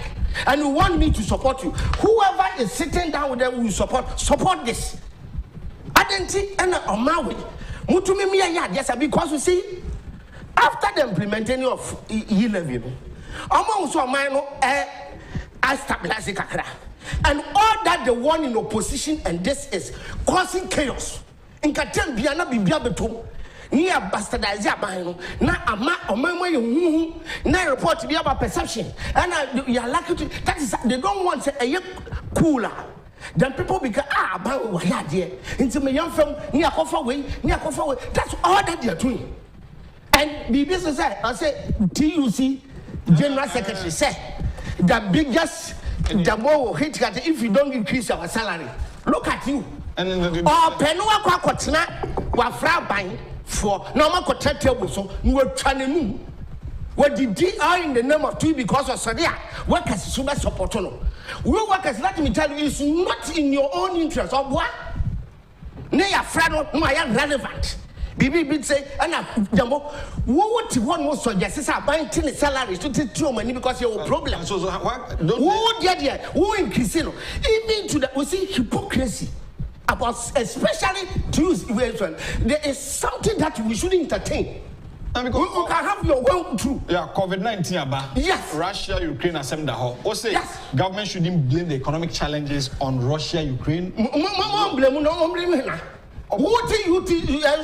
And you want me to support you. Whoever is sitting down with them will support this. I didn't see any on my way. Yes, because you see, after the implementation of E11, among so mine, I stabilize it, and all that the one in opposition, and this is causing chaos. In Katem Biana Bibia Betum, near bastardize Abano, now a man, now report to be about perception, and you are lucky to that is they don't want a cooler. Then people become about what here into my young film near Kofa way. That's all that they are doing. And the business said, I say TUC General Secretary said the biggest the more hit if you don't increase our salary. Look at you. And Penua Kwakotina were fraud buying for normal contract so you were trying. What did they are in the name of two because of Sadia? Workers super support. We workers, let me tell you, it's not in your own interest. Or what? Nay, a friend of my relevant. Bibi say, and Jambo, what one most suggests are buying tiny salaries to take too many because you have a problem. So, what? Who did here? Who in Casino? Even to the we see hypocrisy about, especially to use there is something that we should entertain. We can have your own true. Yeah, COVID-19 about. Yes. Russia, Ukraine, and some that say yes. Government shouldn't blame the economic challenges on Russia, Ukraine. What you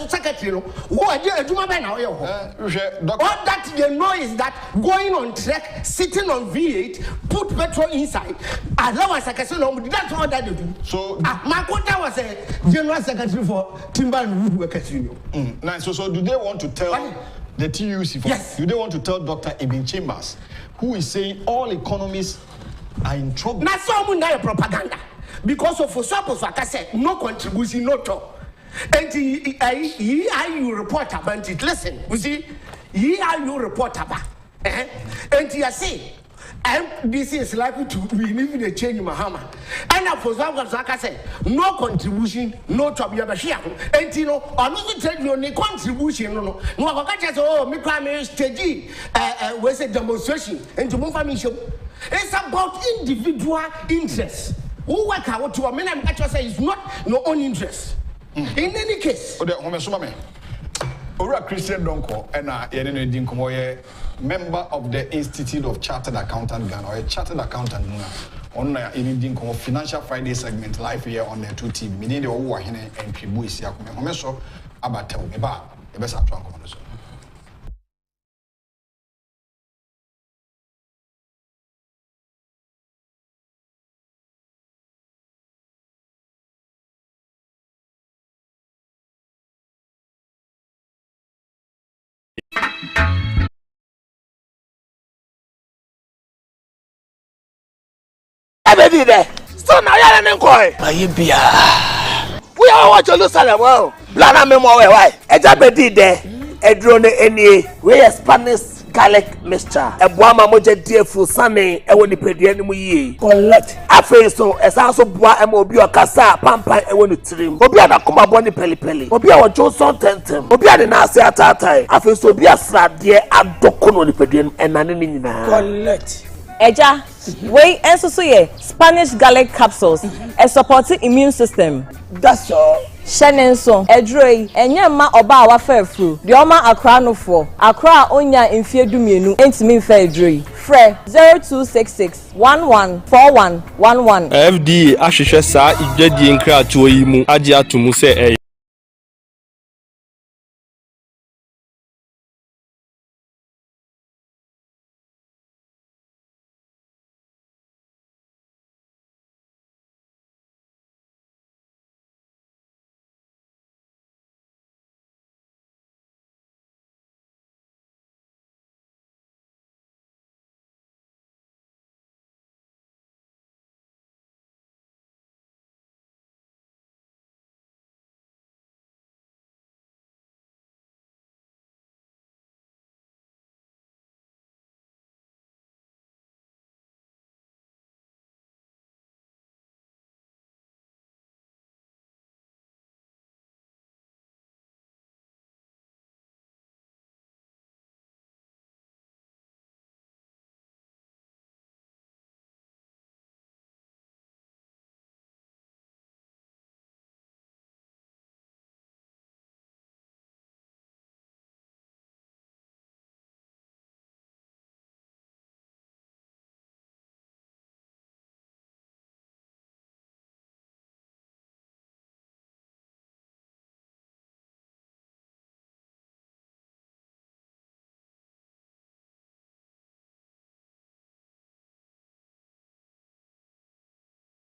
secretary? What do all that they know is that going on track, sitting on V8, put petrol inside. Allowance I can say no, that's all that they do. So Makota was a general secretary for Timber and Workers Union. Nice. So do they want to tell the TUC? Yes. Do they want to tell Dr. Ibn Chambers, who is saying all economies are in trouble? Not so much propaganda because of for suppose like I said, no contribution, no talk. And you report about it. Listen, you see, you report about and you say, and this is likely to be living a change in Muhammad. And for example, like I said, no contribution, no trouble. And you know, another tell you no contribution, no. No, I just me primary stage, where's a demonstration and to move a show. It's about individual interests. Who work out to a man and actually say it's not your own interest. In any case, Christian Donkor and member of the Institute of Chartered Accountant Ghana or a chartered accountant on anything called Financial Friday segment live here on the 2 TV. Meaning the over here and Pibu is here. I'm so about tell me about the best at one. Everybody there. So now you're an inquiry. We are watching Jerusalem. Well, Blana me more why? Everybody there. A drone any. We are Spanish garlic mixture. A boama moja dear full sunny. I want to pay the enemy. Collect. I feel so. As also boa and obi or casa pampa. I want to trim. Obia na kuma boni peli peli. Obia wa Johnson tentem. Obia de na se atatai. I feel so be a sad dear. I don't know the pedium and nanini na. Collect. Eja, we also say Spanish garlic capsules, a supporting immune system. That's all. Shannon so, Edrey, and your ma oba wa fair fru. The Oma Accra no for Accra onya in fear dumienu, ain't me fair dre. Fre 0266 114111. FDA Ashisha sa ijedi nkra to yimu Agyapong se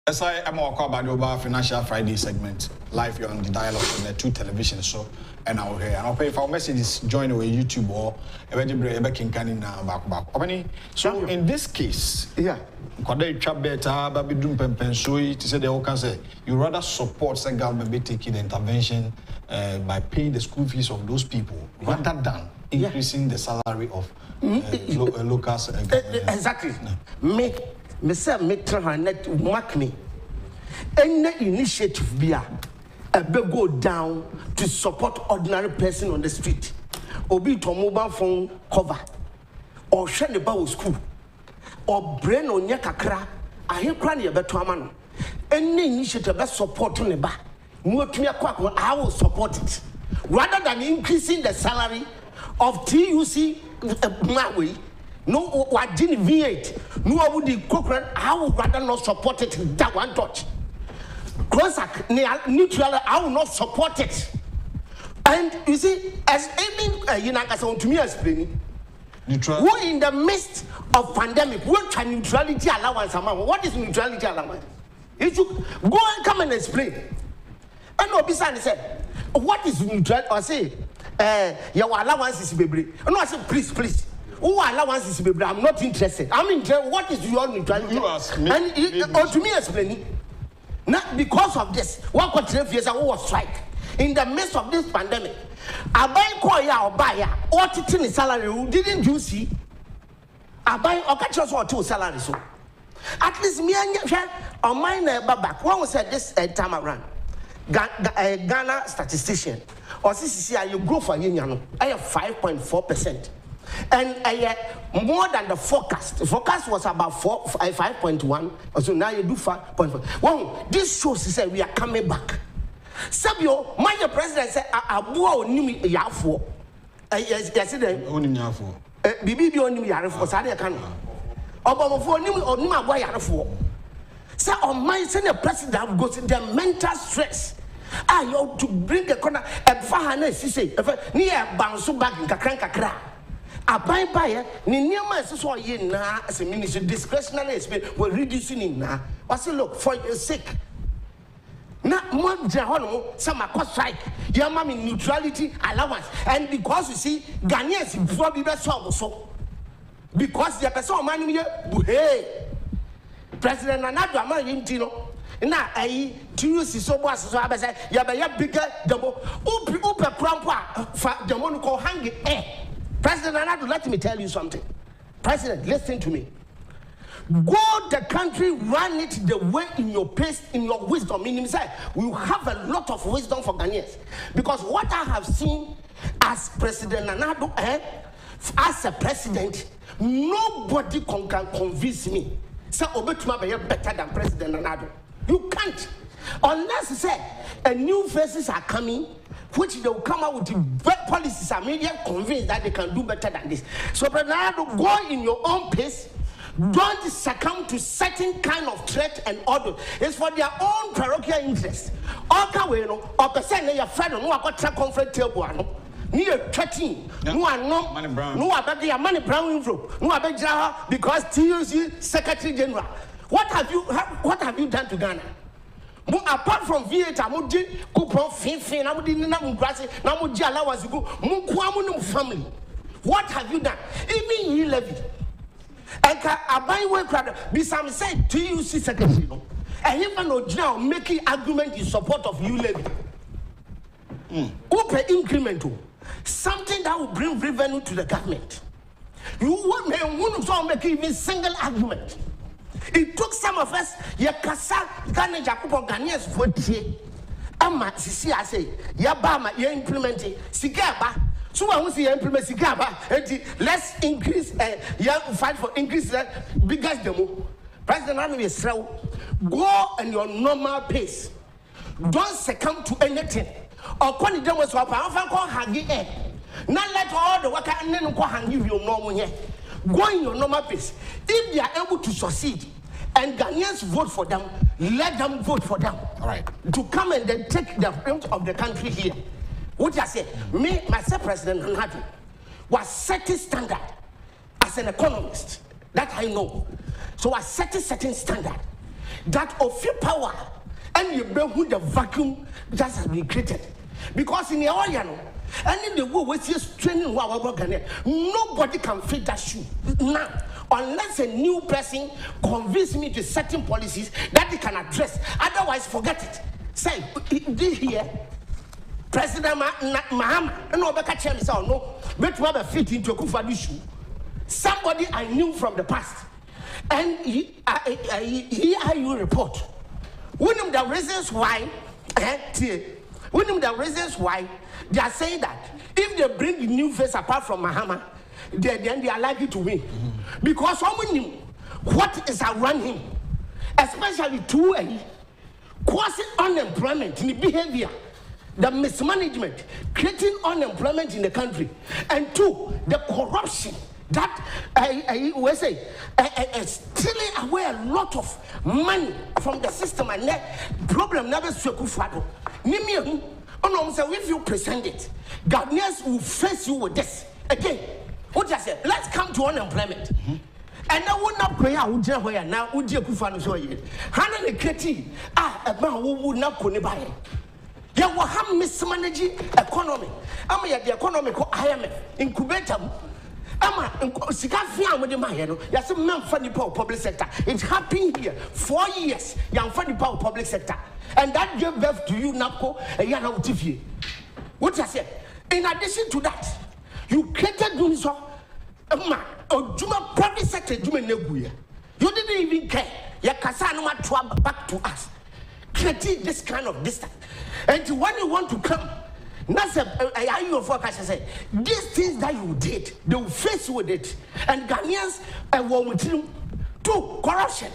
Yes, I am about Financial Friday segment live here on the Dialogue on the 2 television show and out here. And I'll pay for messages join away YouTube or so in this case, yeah, you rather support the government taking the intervention by paying the school fees of those people rather than increasing the salary of locals. Exactly. Me say me try net mark me. Any initiative be go down to support ordinary person on the street. Obi to mobile phone cover or share the bow school or brain on yakakra. I hear cranny about to man. Any initiative that support on the back. I will support it rather than increasing the salary of TUC Maui. No, what didn't V8. No, I would the coconut. I would rather not support it that one touch. Crossack, neutral, I will not support it. And you see, as even to me explaining, who in the midst of pandemic, what can neutrality allowance amount? What is neutrality allowance? You should go and come and explain. And no, besides, said, what is neutrality? I say, your allowance is baby. And I said, please. Who allowance is baby? I'm not interested. I'm interested. What is your neutrality? You ask me. And to me explaining. Not because of this. What got 12 years ago was strike. In the midst of this pandemic, I buy koya or buyer or teaching salary. Didn't you see? I buy or catch us or 2 salaries. So at least me and you on my back. When we said this time around, Ghana statistician or CCCI, you grow for you, I have 5.4%. And more than the forecast. The forecast was about 5.1. So now you do 5.4. Well, this shows that we are coming back. Sabio, my president said, "Abuo onimi yafo." Yes, onimi yafo. Bibi onimi yafo. Sadi akano. Obamofo onimi abuo yafo. Say on my senior president goes in the mental stress. You ought to bring a corner and fahane sisi near bounce back in kakra. A buy ni near so ye na as a minister discretionary we're reducing in now. What's look for your sake? Not more Jahono, some are strike, your mommy neutrality allowance, and because you see Ghanaians before be best so because the person man hey President Nana Intino. Na ayi tuusi so bo aso abese ya be ya bigger demo upe krampo fa demo no ko hang President Nana, let me tell you something. President, listen to me. Go the country, run it the way in your pace, in your wisdom. Meaning, say, we have a lot of wisdom for Ghanaians. Because what I have seen as President Nana, as a president, nobody can convince me. Say, Obetuma be better than President Nana. You can't. Unless, say, a new faces are coming, which they will come out with the policies are made convinced that they can do better than this. So, President Nana, go in your own pace. Don't succumb to certain kind of threat and order. It's for their own parochial interest. Okay, or percent your friend no got track conference table no. Near 13. No money brown. No about the money brown info. No about Jaha because TUC Secretary General. What have you done to Ghana? Apart from V8, Amuji, Kupon, Fin, Amudi, Namugrassi, Namuji allowance go, Mukwamunum family. What have you done? Even you levy. And I buy work rather be some say TUC secretary. And even though now making argument in support of you levy. Open increment, something that will bring revenue to the government. You won't make even single argument. It took some of us, Yakasa, Ghana, Agyapong, Ghanaians for tea. Ama, Sisi, I say, Yabama, you implementing Sigaba. So I want to implement Sigaba. Let's increase, fight for increase biggest demo. President Army is slow. Go in your normal pace. Don't succumb to anything. Or when the demo swap, I'm going to hang it. Not let all the work and then go hang you your normal here. Go in your normal pace. If they are able to succeed and Ghanaians vote for them, let them vote for them. All right. To come and then take the front of the country here. What I say, me, myself, President Nadu, was setting standard as an economist that I know. So I set a certain standard that of your power and you bring with the vacuum that has been created. Because in the oil, and in the world, we're just training nobody can fit that shoe now, unless a new person convince me to certain policies that they can address. Otherwise, forget it. Say, this here. President Mahama, no better chairman say no, but to have a fit into akufo-addo shoe. Somebody I knew from the past, and here you report. One of the reasons why, they are saying that if they bring the new face apart from Mahama, then they are likely to win, because someone knew what is around him, especially two causing unemployment in the behavior. The mismanagement, creating unemployment in the country, and two, the corruption that we say stealing away a lot of money from the system, and that problem never akufo-addo. If you present it, Ghanaians will face you with this again. What I say? Let's come to unemployment. And now would not pray out where now would you Akufo-addo Hannah the Kreti a man who would not go by. You will have mismanaging economy. I'm at the economical IMF incubator. I'm a Sicafia with the Mahano. Yes, a man funny power public sector. It's happening here 4 years. Young funny power public sector. And that gave birth to you, Napco, and Yana TV. What I said, in addition to that, you created Dunso, a Juma private sector, Juma Neguya. You didn't even care. Yakasano back to us. Creating this kind of distance. And when you want to come, I your forecast say these things that you did, they will face with it. And Ghanaians will with you. Two, corruption.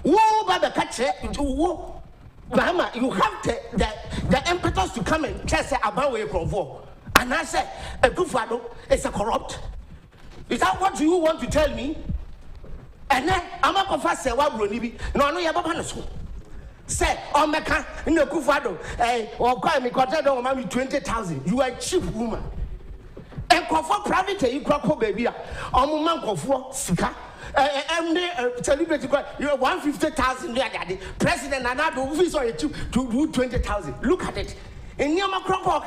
Whoa, Baba Kache, whoa, Bahama, you have the impetus to come and just say about where you come from. And I say, Akufo-addo is a corrupt. Is that what you want to tell me? And then I'm a confess, say, what will be? No, no, you're not so. Say, oh, Mecca, no akufo-addo, or call me, because I don't want me 20,000. You are a cheap woman. And for private, you crop baby, or man for Sika. Celebrity, you have 150,000 daddy. President Anado, who is on to do 20,000. Look at it. In Yama Crop,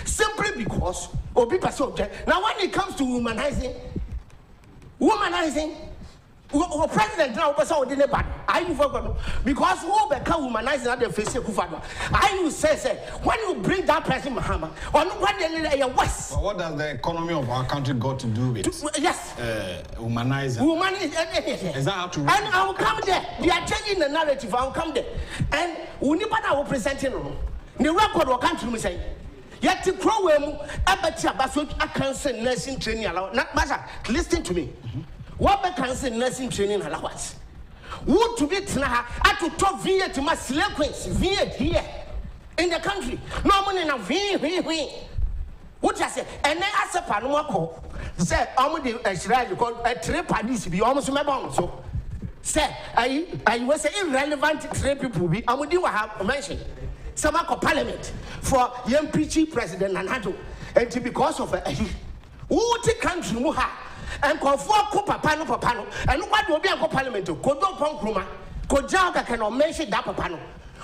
simply because, or people subject. Now, when it comes to womanizing, president now was all in the bad. I forgot because who become womanizing at the face of Kufado. I will say, when you bring that person, Muhammad, on what they are West. But what does the economy of our country got to do with? Yes, womanizing. Is that how to? And I will come there. They are changing the narrative. I will come there. And we need to present the record will come to me saying. Yet to grow him, I cancel nursing training. Not matter. Listen to me. What be cancel nursing training allowance? Would to be now to talk via to my sequence via here in the country. No money now we. What I say, and then as a panama say, I'm the Israel because a trip police be almost my bomb. So, say, I was irrelevant trip people be. I would do have mentioned some parliament for young PG president Nanato, and because of a who the country mu ha. And conform papa no, and what will be a parliament to Kodo Ponkruma, Kojaka cannot mention that papa.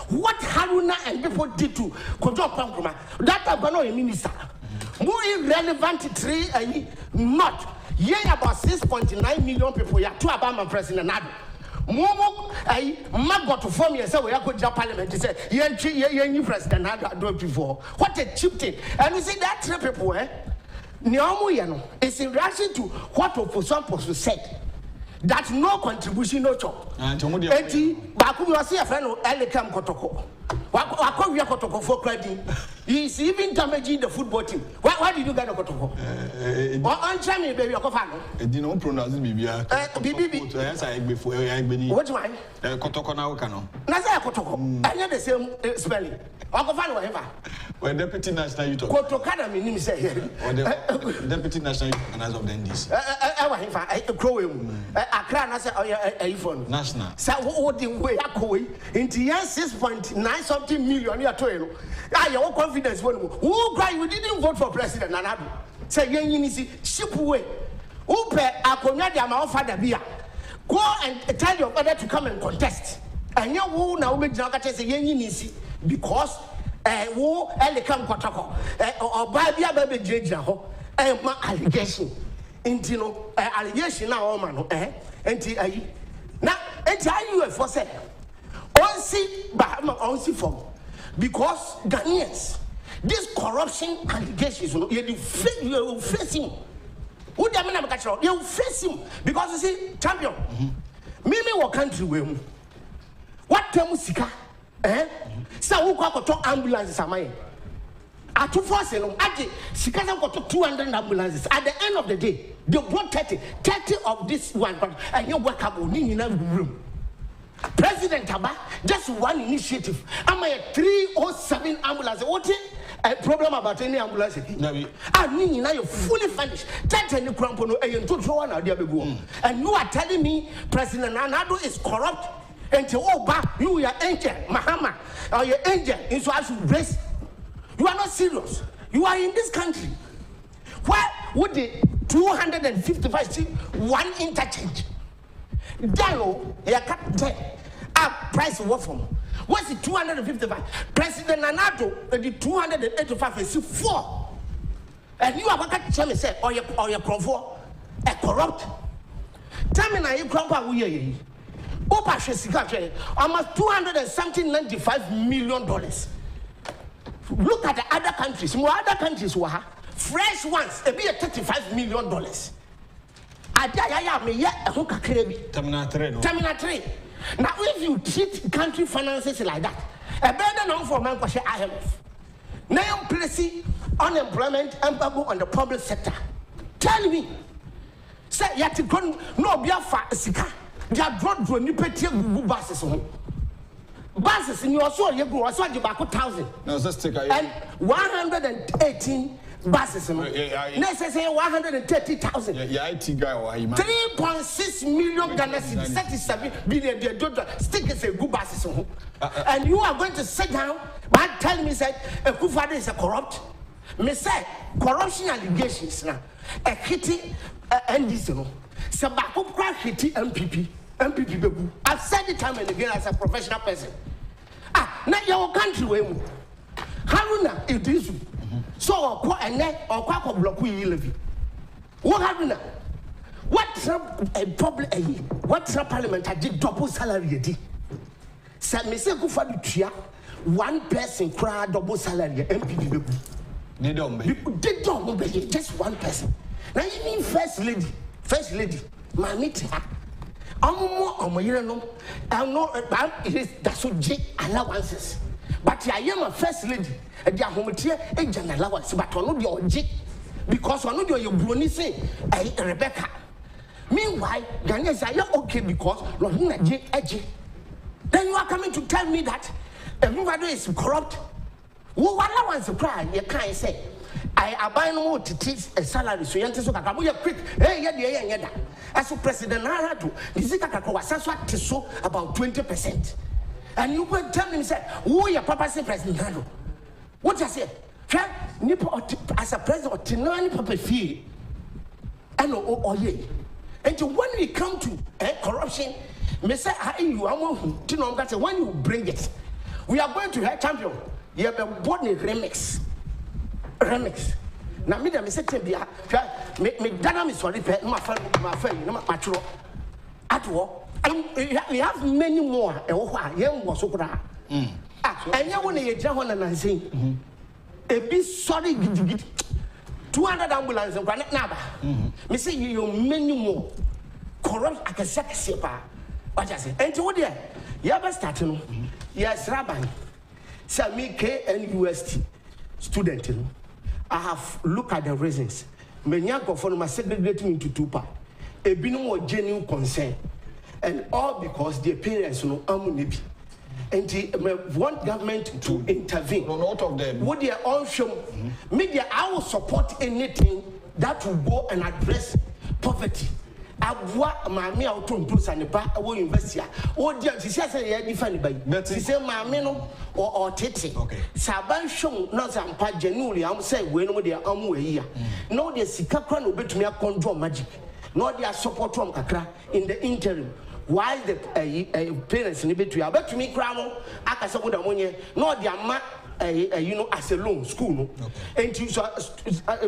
What Haruna and people did to Kodo Ponkruma, that Abano minister. More irrelevant tree and not. Yea, about 6.9 million people, yeah, to Obama president Nado. Momo, I got to form yourself, we are going to parliament to say, you president Nado before. What a cheap thing. And you see that three people, it's in relation to what opposition person said. That no contribution, no job. Eti, Baku was a friend of Elekam Kotoko. Wako via Kotoko for credit. He is even damaging the football team. Why did you get a Kotoko? Answer me, baby, Okofano. It did not pronounce me. What's mine? Kotoko now cano. Nasa Kotoko. I know the same spelling. Okofano, whatever. When Deputy National Youth Kotokana, me say here. Deputy National Youth Organizer of the Indies. I crow him. I can't say, oh, yeah, iPhone. National. So, what the way I go into 6.9 something million year to your confidence. Who cry you didn't vote for President Nanabu? Say, you see, ship away. Upe, I could my father beer. Go and tell your father to come and contest. And you will now make Jagate say, you see, because who Elikam Kotako or Babia Baby Jajo, and my allegation. Into allegation now, man, and now, you for say, only form because Ghanaians, this corruption allegations, you face him. Who the man catch you face him because you see, champion. Mimi what country we what term sika? So who got to ambulances am I? At 2 force alone, Sikaza got 200 ambulances. At the end of the day, they brought 30 of this one, and you work up in a room. President Taba, just one initiative. Am I a 307 ambulance? What a problem about any ambulance? I mean, now you're fully furnished. That's any crampono and to throw one idea. And you are telling me President Anado is corrupt and to you are angel, Mahama, or your angel, and so I should raise. You are not serious. You are in this country. Where would the 255 see one interchange? Dalo, you cut there. Our price of what from? What's the 255? President Nanato, the 285 is 4. And you have a cut say, or your confor, a corrupt. Tell me now, you crumple we are. Opa Shesika, almost $295 million. Look at the other countries. More other countries were fresh ones. It be a $35 million. Terminal 3. Now, if you treat country finances like that, a better known for man was IMF. Now, placing unemployment embargo on the public sector. Tell me, say you have to go no be a sika. You have brought to a new petty buses. Buses in your soul, you go as well, you back 1,000. No, let's take and 118 buses no necessary 130,000 IT guy or 3.6 million Ghana cedis 37 billion the stick is a good buses and you are going to sit down and tell me that akufo-addo is a corrupt. Me say corruption allegations now a kitty NDC no so back up kitty MPP bebu. I've said it time and again as a professional person. Now your country way Haruna it is so or quack block we levy. What Haruna? What's a problem? What's a parliament? I did double salary. Said me say akufo-addo one person cry double salary MPP bebu. They don't be just one person. Now you mean first lady, my meeting. I'm not that's what J allowances. But I am a first lady, and the hometia agent allowance, but on your J because I know your brony say Rebecca. Meanwhile, Ghanaians are okay because Lorna J edgy. Then you are coming to tell me that everybody is corrupt. What allowance to cry? You can't say. I buy no more to teach a salary. So you want to say, quick. Hey, yeah. As a president, I do. This is about 20%. And you will tell me, say, who your papa say president? What you say? As a president, Tinani Papa fee. And and when we come to corruption, me say, you are when you bring it, we are going to have champion. You have a born remix. Now, me say, me Dana is sorry, my friend, no matter at war. We have many more. Young was so and you want to get and saying, a bit sorry, 200 ambulances and granite number. Me say, you many more. Corrupt, I can say, what I say. And to what you have started, yes, Rabbi. So me KNUST student, I have looked at the reasons. Many of them are segregating into two parts. A bit more genuine concern, and all because their parents know maybe. And they want government to intervene. No, not of them. What they are on show, media, I will support anything that will go and address poverty. Abwa maame a woto mpusa ne ba wo university o dia ti sia say ya different by ti say maame no o tete saban hwom na sampa genuinely am say we no de am we ya no de sika kra no betumi control magic no de support am kakra in the interim while the parents ni betumi kra no aka say boda monye no de ama as a loan school no and so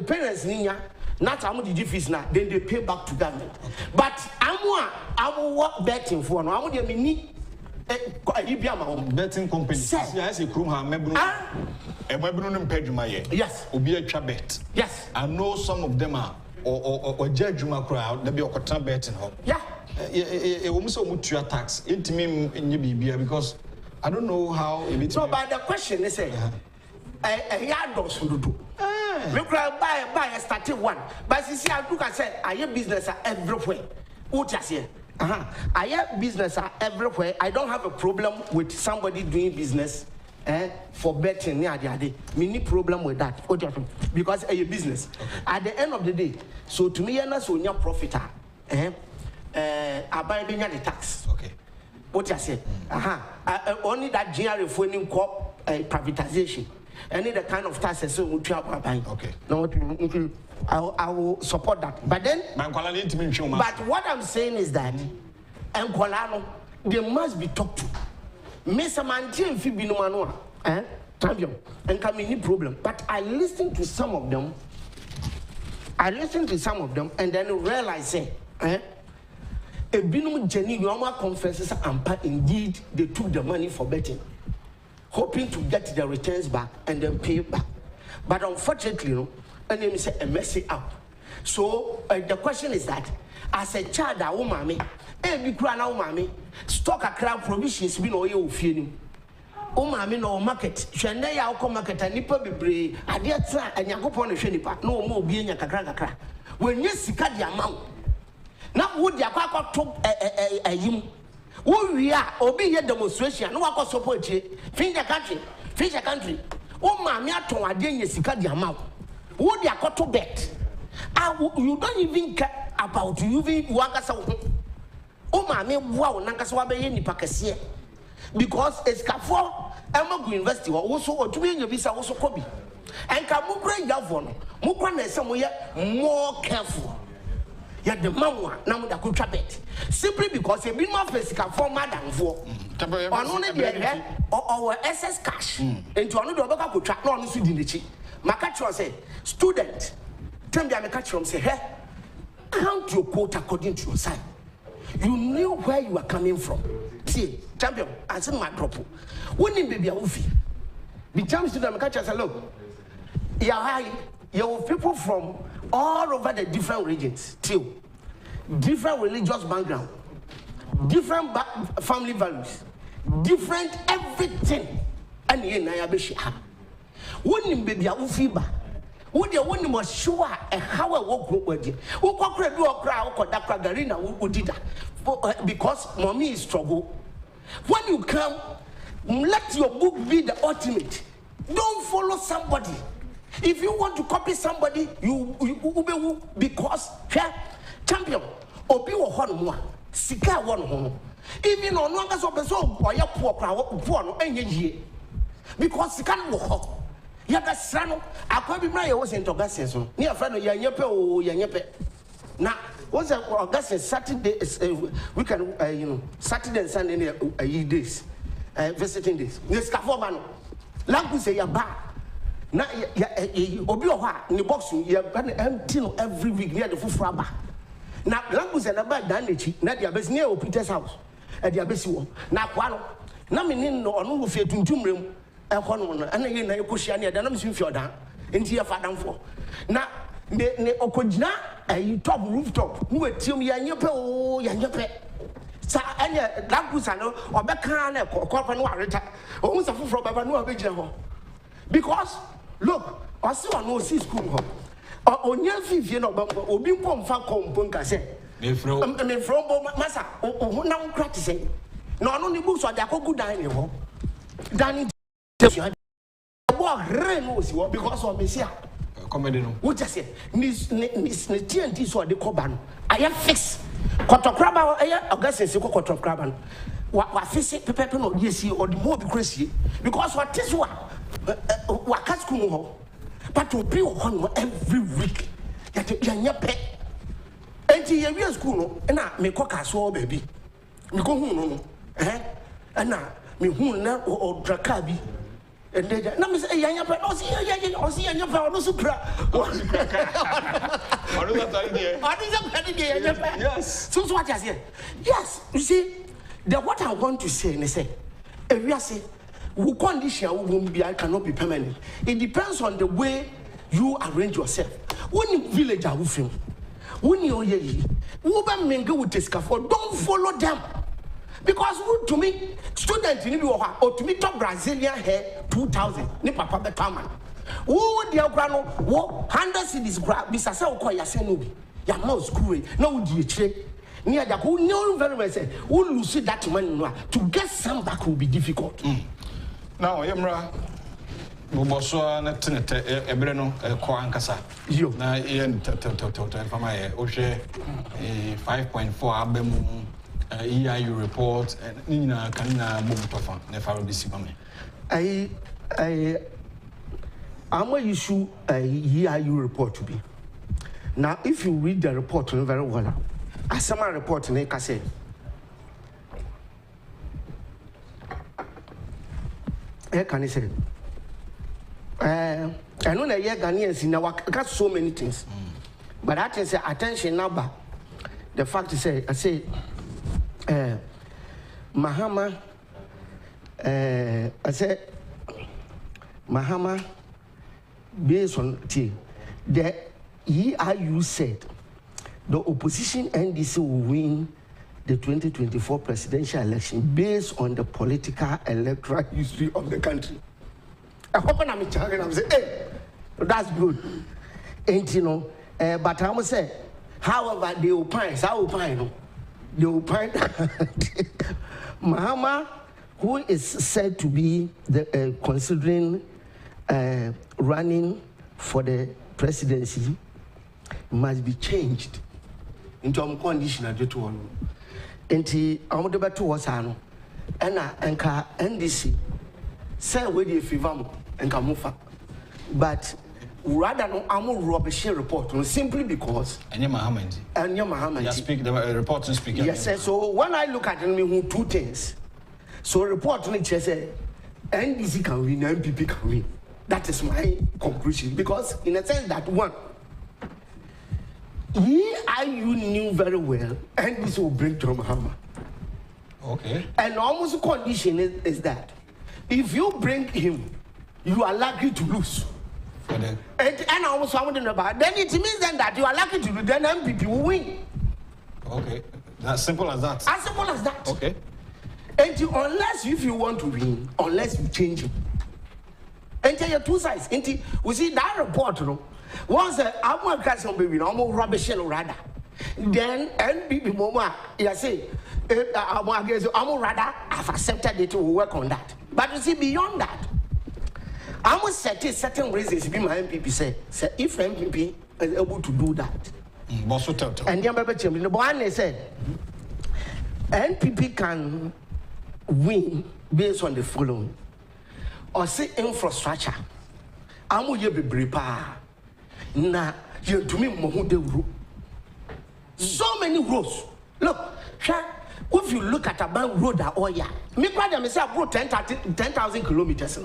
parents ni nya not how much fees now, then they pay back to government. But I'm what betting for no. I'm the mini betting company. Yes, a crew have yes, Obi a bet. Yes, I know some of them are or judge my crowd. They be a betting home. Yeah, a woman so much your tax into me in your because I don't know how. No, but the question is a yard does do. Look, buy a starting one. But you see, I look and say, I have business everywhere. What you say? I have business everywhere. I don't have a problem with somebody doing business for betting. Many problem with that. Because a business. At the end of the day, so to me, you're so your profit. I buy the tax. Okay. What you say? Only that general funding corp privatization. Any the kind of taxes so okay. No, I will support that. But then but what I'm saying is that they must be talked to. Mr. Mantin Fibino Manoa, and come any problem. But I listened to some of them. And then realize say, a binum Jenny Yoma confesses indeed they took the money for betting, hoping to get the returns back and then pay back. But unfortunately, and then say a messy up. So the question is that as a child, a woman, every crown woman, stock a crowd provisions be no you feeling. Oh, mammy, no market. Shande ya oko market and nipper be brave. I dare try and you go upon a shenipa. No more being a crack. When you see cut the amount. Now would ya quack top a him. Who we are, or be a demonstration, no one support you. Finish a country. Oh, mammy, I told I didn't see cut the amount. Who they are to bet? You don't even care about you even wagasa. Oh my wow, Nankaswa be ni pakasiye. Because escafo Emagu University also or to be in your visa also kobi. And Kamubra Yavon, Mukwana somewhere more careful. Yet the mamma now that could bet. Simply because a bit more physical for madam for on only the or SS cash into another baka could track on Sudinichi. Makachwa say, student, tell me I'm a catcher say, hey, count your quote according to your side. You knew where you are coming from. See, champion, I said my drop. When you be a woofy, be champion student, catcher say, look, you're people from all over the different regions, too. Different religious background, different family values, different everything. And you know, when you be a ufiba, when you was sure how I walk with you, who could do a crowd or that Garina who did that because mommy is trouble. When you come, let your book be the ultimate. Don't follow somebody. If you want to copy somebody, you because champion obi wo ho no sika wo no ho even on one case of person or ya poor no enye yie because sika no ho ya da sra no akwa bi mra ye wo sent Augustine so ne afra no ya nyepe o ya nyepe na what's Augustine Saturday we can Saturday and Sunday days visiting days ne sika for man langu say ya ba na obi o ho a ne box ya empty no every week near the full aba. Now, language and about Danichi, Nadia Bess near Peter's house at the Abbessio. Now, one, Naminin or no fear to Jumrum, and Honor, and again, I push Yania, the Namis in Fjordan, in Tia Fadam for. Now, the Okojna, a top rooftop, who would tell me Yanyape. Sa anya Lagusano or Bacana or Corpanwarita, or who's a fool from Babanua Vijaho. Because, look, I saw no see school. On your fifth, you know, or being from Bunka say, from Massa, or now practicing. Not only books are the good dining hall. Dining because of Messia. What I say, Miss TNT so the Coban. I am fixed. Cotocraba, Augustus, Cotocraban. What fix Pepper no yes, or the more crazy. Because what is what cat's cool. But to be on every week, you're pet. And you're school, and I may cook a swore baby. Me go home, and now me who now or Drakabi. And then, let me say, young pet, or see, and your power, no supra. Yes. So what I say? Yes, you see, the what I want to say, and say, if we are saying, who condition won't be, I cannot be permanent. It depends on the way you arrange yourself. When you village are with him, when you're here, woman may go with the scaffold, don't follow them. Because to me, students in or to me, top Brazilian hair 2,000, ni papa betama. Who dear grano, what 100 cities grab, Mr. Koya Senubi, your mouse school, no DH. Near the who know very well say, who lose that money to get some back will be difficult. Now, Yamra, Boboso, Ebreno, Koankasa. You now, Ian, for my Oshe 5.4 album EIU report and Nina Kanina Bumtofa, never be Simame. I'm going to issue a EIU report to be. Now, if you read the report very well, as some report in a say. Can you say? I know that you're Ghanaians in our got so many things, but I can say attention number. The fact is, I say, Mahama, I say, Mahama, based on the EIU said the opposition NDC will win the 2024 presidential election based on the political electoral history of the country. I hope I'm talking. I'm saying, hey, that's good. Ain't you know? But I must say, however, they opine. They opine. Mahama, who is said to be the considering running for the presidency must be changed into unconditional to one. Enti amude beto wasano ena enka NDC say we dey favor enka mufa, but rather no amu rubbish report simply because Anya Mohammed you speak the report and speak. Yes, so when I look at it, me two things. So report me say NDC can win, MPP can win. That is my conclusion, because in a sense that one, you knew very well, and this will bring John Mahama. Okay. And almost the condition is that if you bring him, you are likely to lose. And almost I wouldn't about. Then it means then that you are likely to lose. Then MPP will win. Okay. As simple as that. As simple as that. Okay. And unless if you want to win, unless you change him. And tell you two sides. And we see that report, you know. Once I'm going to catch baby, I'm going to rubbish and rather. Then NPP Moma, you say, I'm rather have accepted it to work on that. But you see, beyond that, I must set certain reasons. Be my MPP say if MPP is able to do that, and the one said NPP can win based on the following, or say infrastructure. I'm going to be prepared. Now, you to me, so many roads. Look, if you look at a bank road, oh yeah, me brother, me say I brought 10,000 kilometers.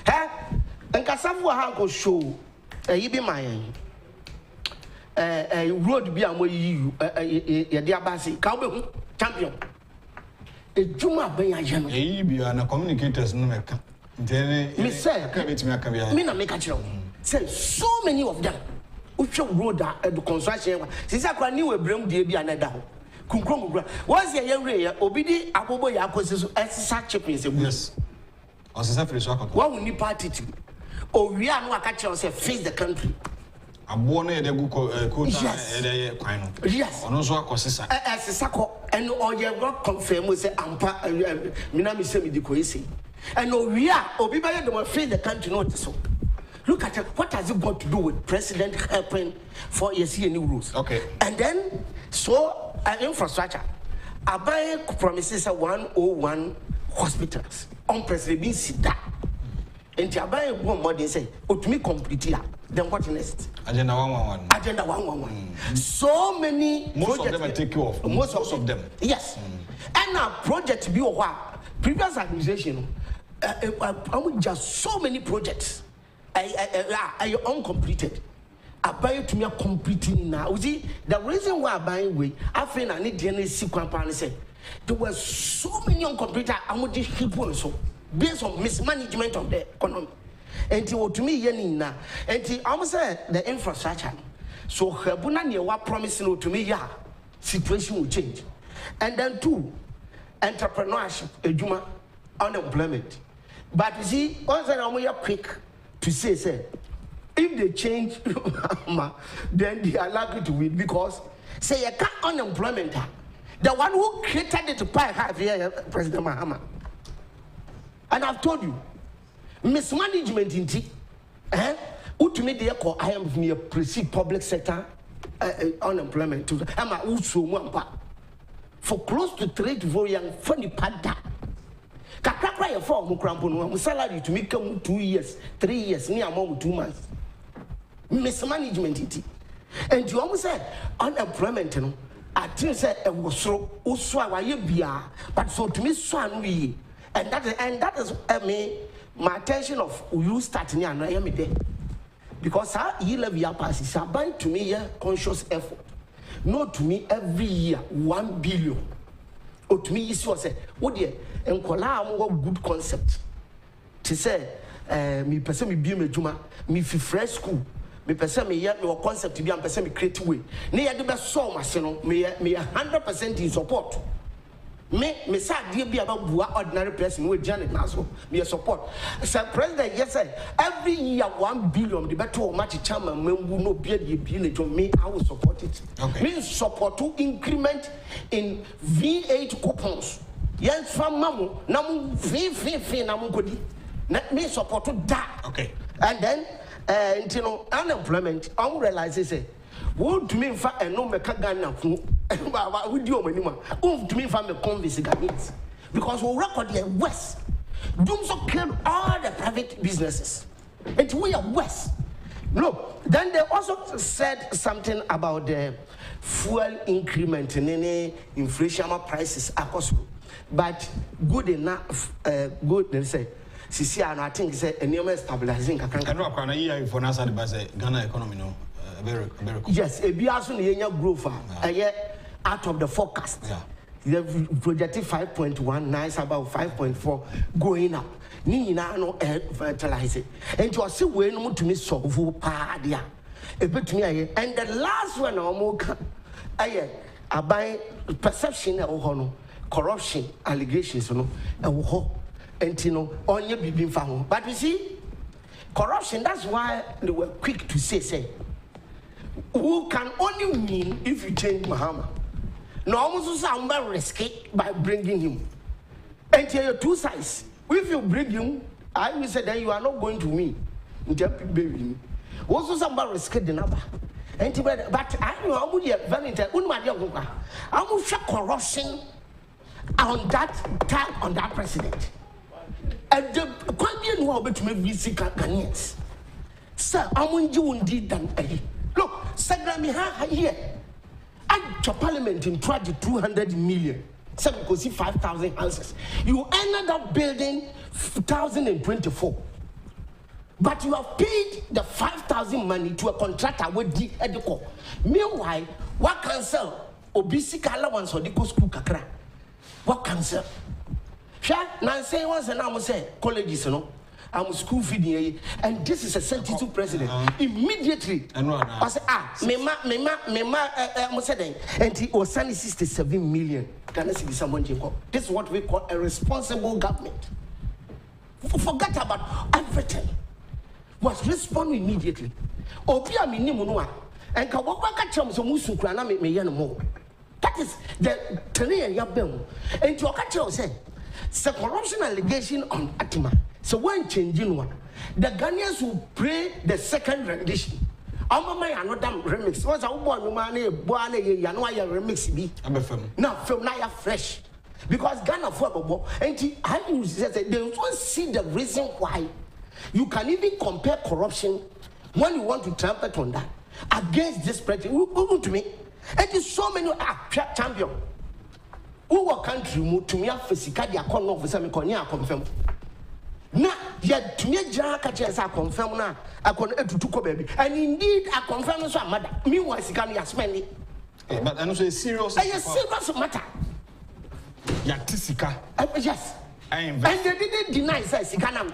Eh? And Kasafu Hanko show, you be my road be a way you, dear Bassi, Cowboy champion. A Juma be a general. You be a communicators, no make. Me say, me na make a joke. Say so many of them. Which road at the construction. Since I knew a brim, dear be another. What's the young ray? Obedi Abobo Yakos as such a piece of yes. What we need party to? Oh, we are not catching ourselves, face the country. I'm born a good yes. As a sacco, and all your work confirm with the Ampa Minami Semi de Coesi. And oh, we are, Obi by the face the country notice. Look at it, what has it got to do with President helping for ESC new rules? Okay. And then, so, infrastructure. I buy promises 101 hospitals. On President being sit down. And I buy one more, they say, oh, to me complete here. Then what next? Agenda 111. Agenda 111. So many. Most of them I take you off. Most of them. Yes. And our project be what? Previous administration, just so many projects. Are uncompleted. I buy it to me completing now. See, the reason why I buy way, I feel I need DNA sequence and say there were so many uncompleted. I want this people so based on mismanagement of the economy. And to me, Yanina, and I must say the infrastructure. So Hebuna what promising to me, yeah, situation will change. And then two, entrepreneurship, Ejuma, unemployment. But you see, once I'm quick. To say, if they change, then they are likely to win because, say, you can't unemployment. The one who created it to have here, President Mahama. And I've told you, mismanagement in tea, ultimately, I am near perceived public sector unemployment. I'm a for close to 3 to 4 young funny pad. Kakra for Mukrampo, salary to make 2 years, 3 years, near more 2 months. Mismanagement it. And you almost said unemployment, you know. I think said it was so but so to me, so we and that is my attention of you starting here and me there. Because our year passes, I buy to me a conscious effort. Not to me every year 1 billion. Or to me, is was oh dear, and Kola good concept. To say, me person me be me juma, me fi fresh school, me person me yet no concept to be and person me create way. Near the best so much, you know, me 100% in support. Me say dear be about ordinary person with Janet Naso, me a support. Sir President, yes, sir, every year 1 billion, the better match chairman, me will no be to me, I will support it. Okay. Me support to increment in V8 coupons. Yes, from Mamu, Namu, V, Namu Godi. Let me support to that. Okay. And then you know, unemployment, I realize say, would to me for a no make a Ghana with you anymore. To me for me convince Ghanaians because we record the West. Doom so kill all the private businesses. And we are West. No, then they also said something about the fuel increment and any inflation prices across. But good enough, good they say. See, I think say a new stabilizing. I know year for NASA the Ghana economy no very good. Yes, a biasun yenya growth a year out of the forecast. Yeah. They projected 5.1, nice about 5.4 going up. Ni na no fertilize. And you are still waiting to me so pa dia. A bit me and the last one I buy perception of corruption allegations no and you know on your bibi family. But you see, corruption, that's why they were quick to say who can only win if you change Muhammad. No, almost sound very risky by bringing him. And here are two sides. If you bring him, I will say that you are not going to win. Also, somebody risky the number. But I know I would get very I will show corruption on that president. And the question was between me see Ghanaians. Sir, I want you indeed than look, Sagrami here. At your parliament in 200 million. So because see 5,000 houses. You ended up building 1,024. But you have paid the 5,000 money to a contractor with the Edco. Meanwhile, what cancel? Obisi allowance or the school kakra. What cancel? Now say once and I say colleges, you know. I'm school feeding, and this is a 72 president. Immediately, I said, and he was sending 67 million. This is what we call a responsible government. Forget about everything. Was responding immediately. Obia minimunua, and Kawaka chums of Musukrana me yanamo. That is the Tania Yabem. And Tokacho said, the corruption allegation on Atima. So when changing one, the Ghanaians will play the second rendition. I'm another remix. What's a woman, Yanoya remix be? I'm a film. Now, film now fresh. Because Ghana for and I say they don't see the reason why you can even compare corruption when you want to trumpet on that against this president. Who to me? It is so many champion. Who are country to me after Sikadia corner of some confirm. Now, yet to me, Jackaches are confirmed now. I can to baby. And indeed, I confirm some matter. Meanwhile, Sikani has spent it. But I'm so serious. I a serious matter. Yatisika. Yes. And they didn't deny Sikanam.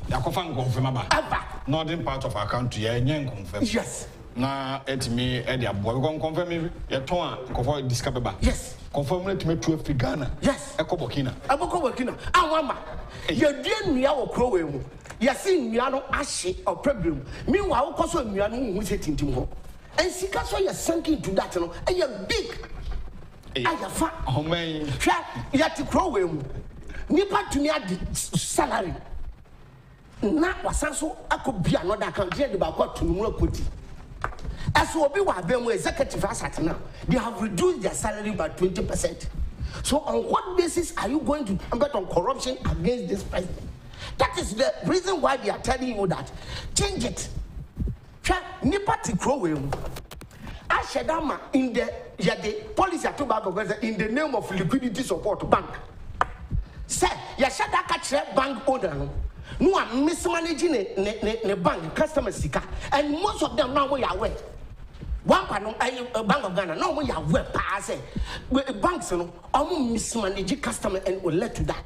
Confirm about northern part of our country. Confirm. Yes. Now, at me, Eddie, boy, confirm me. Your tone, confirm discover. Yes. Confirm it to me to Ghana. Yes. Ekobokina. Abokobokina. Awama. You didn't me our crow. You see, Miano Ashi or problem. Meanwhile, also Miano who said into more. And Sikaso, you're sunk into that, and you're big. I have fat. Oh, man. You have to crow him. Nipa to me at the salary. Now, was also I could be another country about what to Muroti. As will be what them executive asset now, they have reduced their salary by 20%. So on what basis are you going to bet on corruption against this president? That is the reason why they are telling you that. Change it. Nipati Crowell. Ashadama in the policy at Tobago in the name of liquidity support bank. Say, Yashadaka bank owner. No, I'm mismanaging the bank, customer seeker, and most of them now we are aware. One Bank of Ghana, no we are aware, banks mismanage customer and will let to that.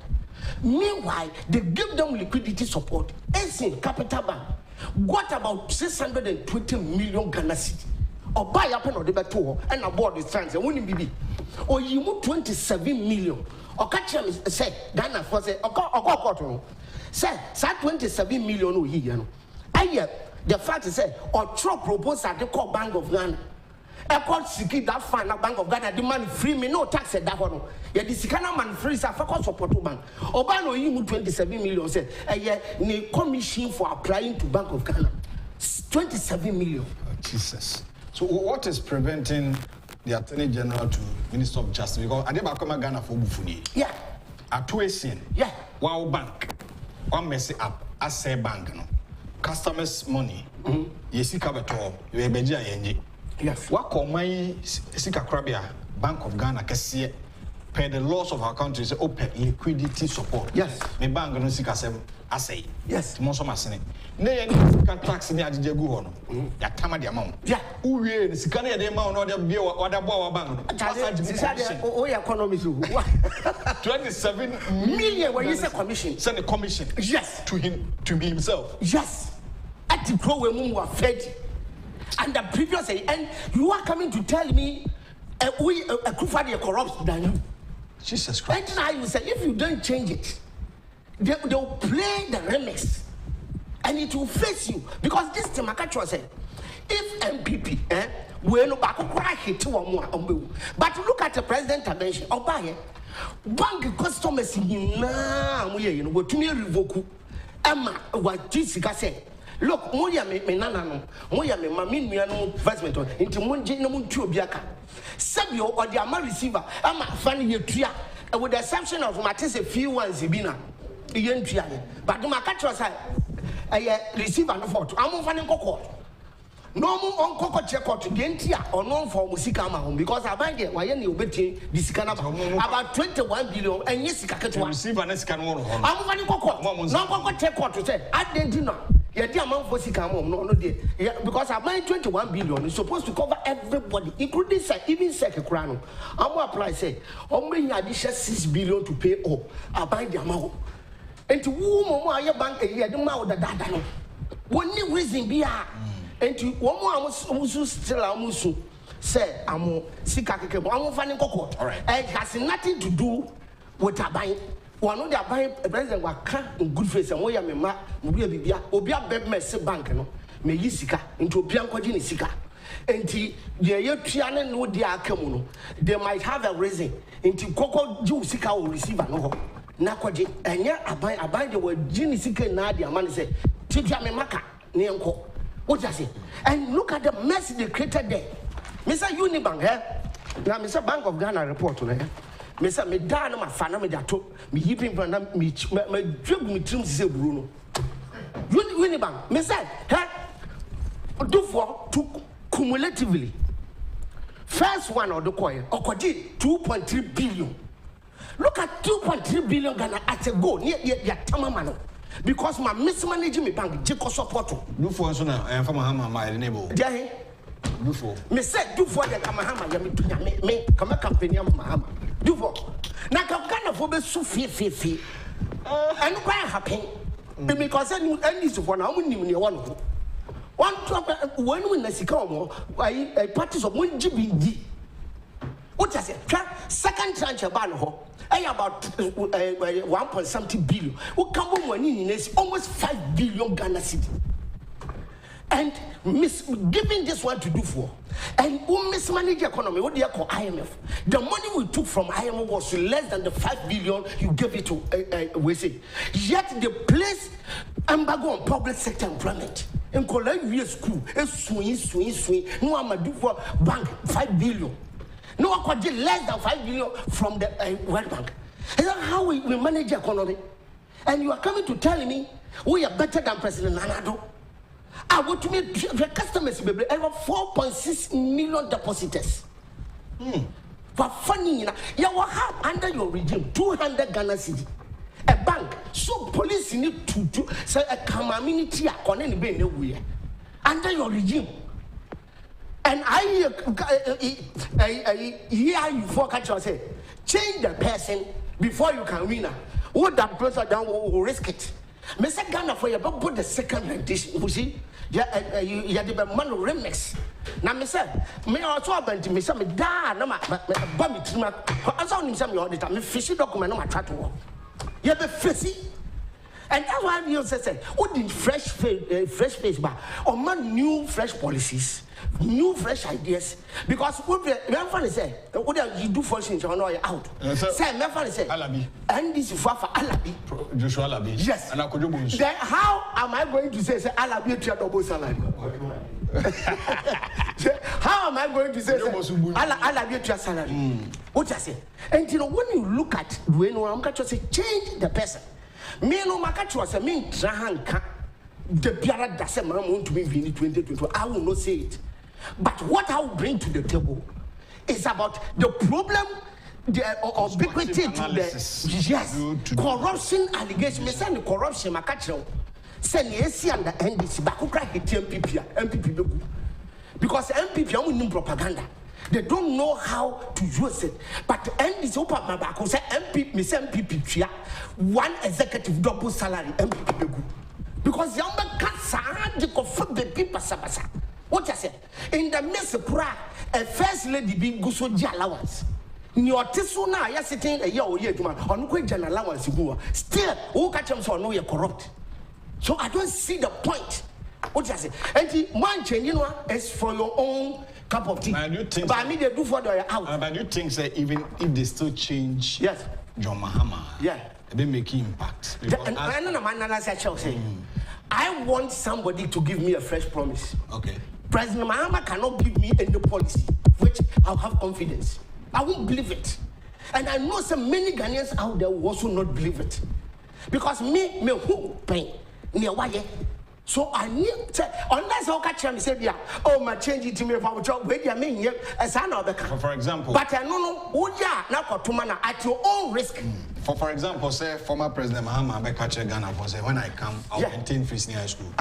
Meanwhile, they give them liquidity support. Essing Capital Bank got about 620 million Ghana cedi. Or buy up on the tour and aboard the trans and winning BB. Or you move 27 million. Or catch them say Ghana for say or say 27 million here. The fact is or Trump proposed at the core Bank of Ghana. Airport security that fund Bank of Ghana demand free me no tax at that one. Yet the Sikana man free is a focus support bank. Obano you 27 million say a year commission for applying to Bank of Ghana. 27 million. Oh, Jesus. So what is preventing the Attorney General to Minister of Justice? Because I never come Ghana for Bufuni. Yeah. At 2 Yeah. Wow bank. One mess up. I say bank no. Customers' money. Yesi kabeto. You ebeja yenji. Yes. What my Sika Krabia Bank of Ghana kesiye per the laws of our country is open liquidity support. Yes. Me bank no Sika sem asay. Yes. Monso masene. Ne yani Sika tax ni adije gu hono. Ya tama di amount. Yeah. Uwe ni Sika ne de ma no de bia wada bo wa bank no. Oh, Economist. 27 million when you say commission. Send a commission. Yes. To himself. Yes. At the pro we were fed. And the previous and you are coming to tell me we akufo-addo corrupt than you. Jesus Christ. And now you say if you don't change it, they'll play the remix and it will face you because this thing Makacho said if MPP we no back cry hit one more but look at the president mention obaye bank customers na we we to me revoke Emma what Jessica said. Look, moya me nana no, moya me mami nua no investment on. Inti monje no montu obi aka. Sabio or the ama receiver, ama fan ye tua. With the exception of Matisse a few ones ibina. Yen tua. But the Makacho say a receiver no fault. I'm fan court. No more on cocoa check out to Gentia or non for Musikama because I buy it. Why any obey this kind of about 21 billion and yes, I receive an escan. I'm fanning cocoa. No cocoa check out to say I didn't know. Yeah, the amount for Sikamo, no, yeah, because I buy 21 billion is supposed to cover everybody, including even second crown. I'm going to apply, say, only additional 6 billion to pay all. I buy the amount. And to whom I bank a year, the amount that data. One new reason be and to one more almost still almost say, I'm sick. I'm finding cocoa. All right. It has nothing to do with a buying. One of the president was in good face and where my Obia Beb bank no me yisika into Bianco Ginisika. And the Piano no dia Kamuno. They might have a reason into Coco Jusika will receive an oho. Nakwaji and yet I buy the word Ginisika Nadia man say Titia me maka neanko. What does it? And look at the mess they created there. Mr. Unibank, now Mr. Bank of Ghana report on here. Me say me da na ma fa na me da to me yipin fa na me dwegu me trim se buru no Unibank me say do for to cumulatively first one of the coin okodi 2.3 billion. Look at 2.3 billion Ghana at a go near ya tamama no because my mismanaging me bank jeko support do for so na fa mahama my enable there do for me say do for the kamahama ya me kama company mahama do for na Ghana for be so fie and quite happy because any so for now nim ne one when na sika omo ai parties of one gbg what I say second tranche ban ho about 1.something billion what come money in almost 5 billion Ghana cedi. And giving this one to do for and who mismanage the economy, what do you call IMF? The money we took from IMF was less than the 5 billion you gave it to we say. Yet they place embargo on public sector employment. In Kola school, a swing. No, I'm a do for bank 5 billion. No, I could get less than 5 billion from the World Bank. Is that how we manage the economy? And you are coming to tell me we are better than President Nanado? I want to make the customers be over 4.6 million depositors. For funding, you will have under your regime 200 Ghana cedi. A bank, so police need to say a community under your regime. And I hear you forecast and say, change the person before you can win. What that person down will risk it. Mr. Ghana for you put the second rendition. You see, you had the man remix. Now, Mr. Me also about to me some da no ma bami trima. I saw him some all the time. Me fishy document no ma try to work. You have a fishy. And that's why you say, what did fresh face back? Or man, new fresh policies, new fresh ideas. Because what we say, what you do for things, you know, you're out. Say, never say, Alabi. And this is for Alabi. Joshua Alabi. Yes. And I could do. Then how am I going to say Alabi to a double salary? How am I going to say Alabi to a salary? What I say? And you know, when you look at when I'm going to say, change the person. Me no market was a mean trahanka. The Biara does a man want to be in 2022. I will not say it. But what I will bring to the table is about the problem, the ubiquity to the corruption allegation. Me say the corruption makachiro. Say the and the NDC bakukra hit MPP because MPP are winning propaganda. They don't know how to use it. But the end is open my back. Say MP, me say MPP, one executive double salary MPP. Because young man can't say the people sabasa. What I said in the midst of a first lady being go so allowance. Your tisuna, you're sitting a year or year to man on quick allowance. Still, who catch them for no you're corrupt. So I don't see the point. What I say, and one change, you know, is for your own cup of tea. But I mean, they do for the out. But you think that even if they still change, yes, John Mahama, yeah, they make impact. I want somebody to give me a fresh promise. Okay. President Mahama cannot give me any policy which I'll have confidence. I won't believe it. And I know so many Ghanaians out there will also not believe it. Because me who pay near why. So I need to, unless I catch him, say, yeah, oh, my change it to me for job, wait, I mean, as I know the for example, but I know, oh, yeah, now to man at your own risk. For example, say, former President Mahama, I catch a Ghana for say, when I come, I'll maintain free senior high school.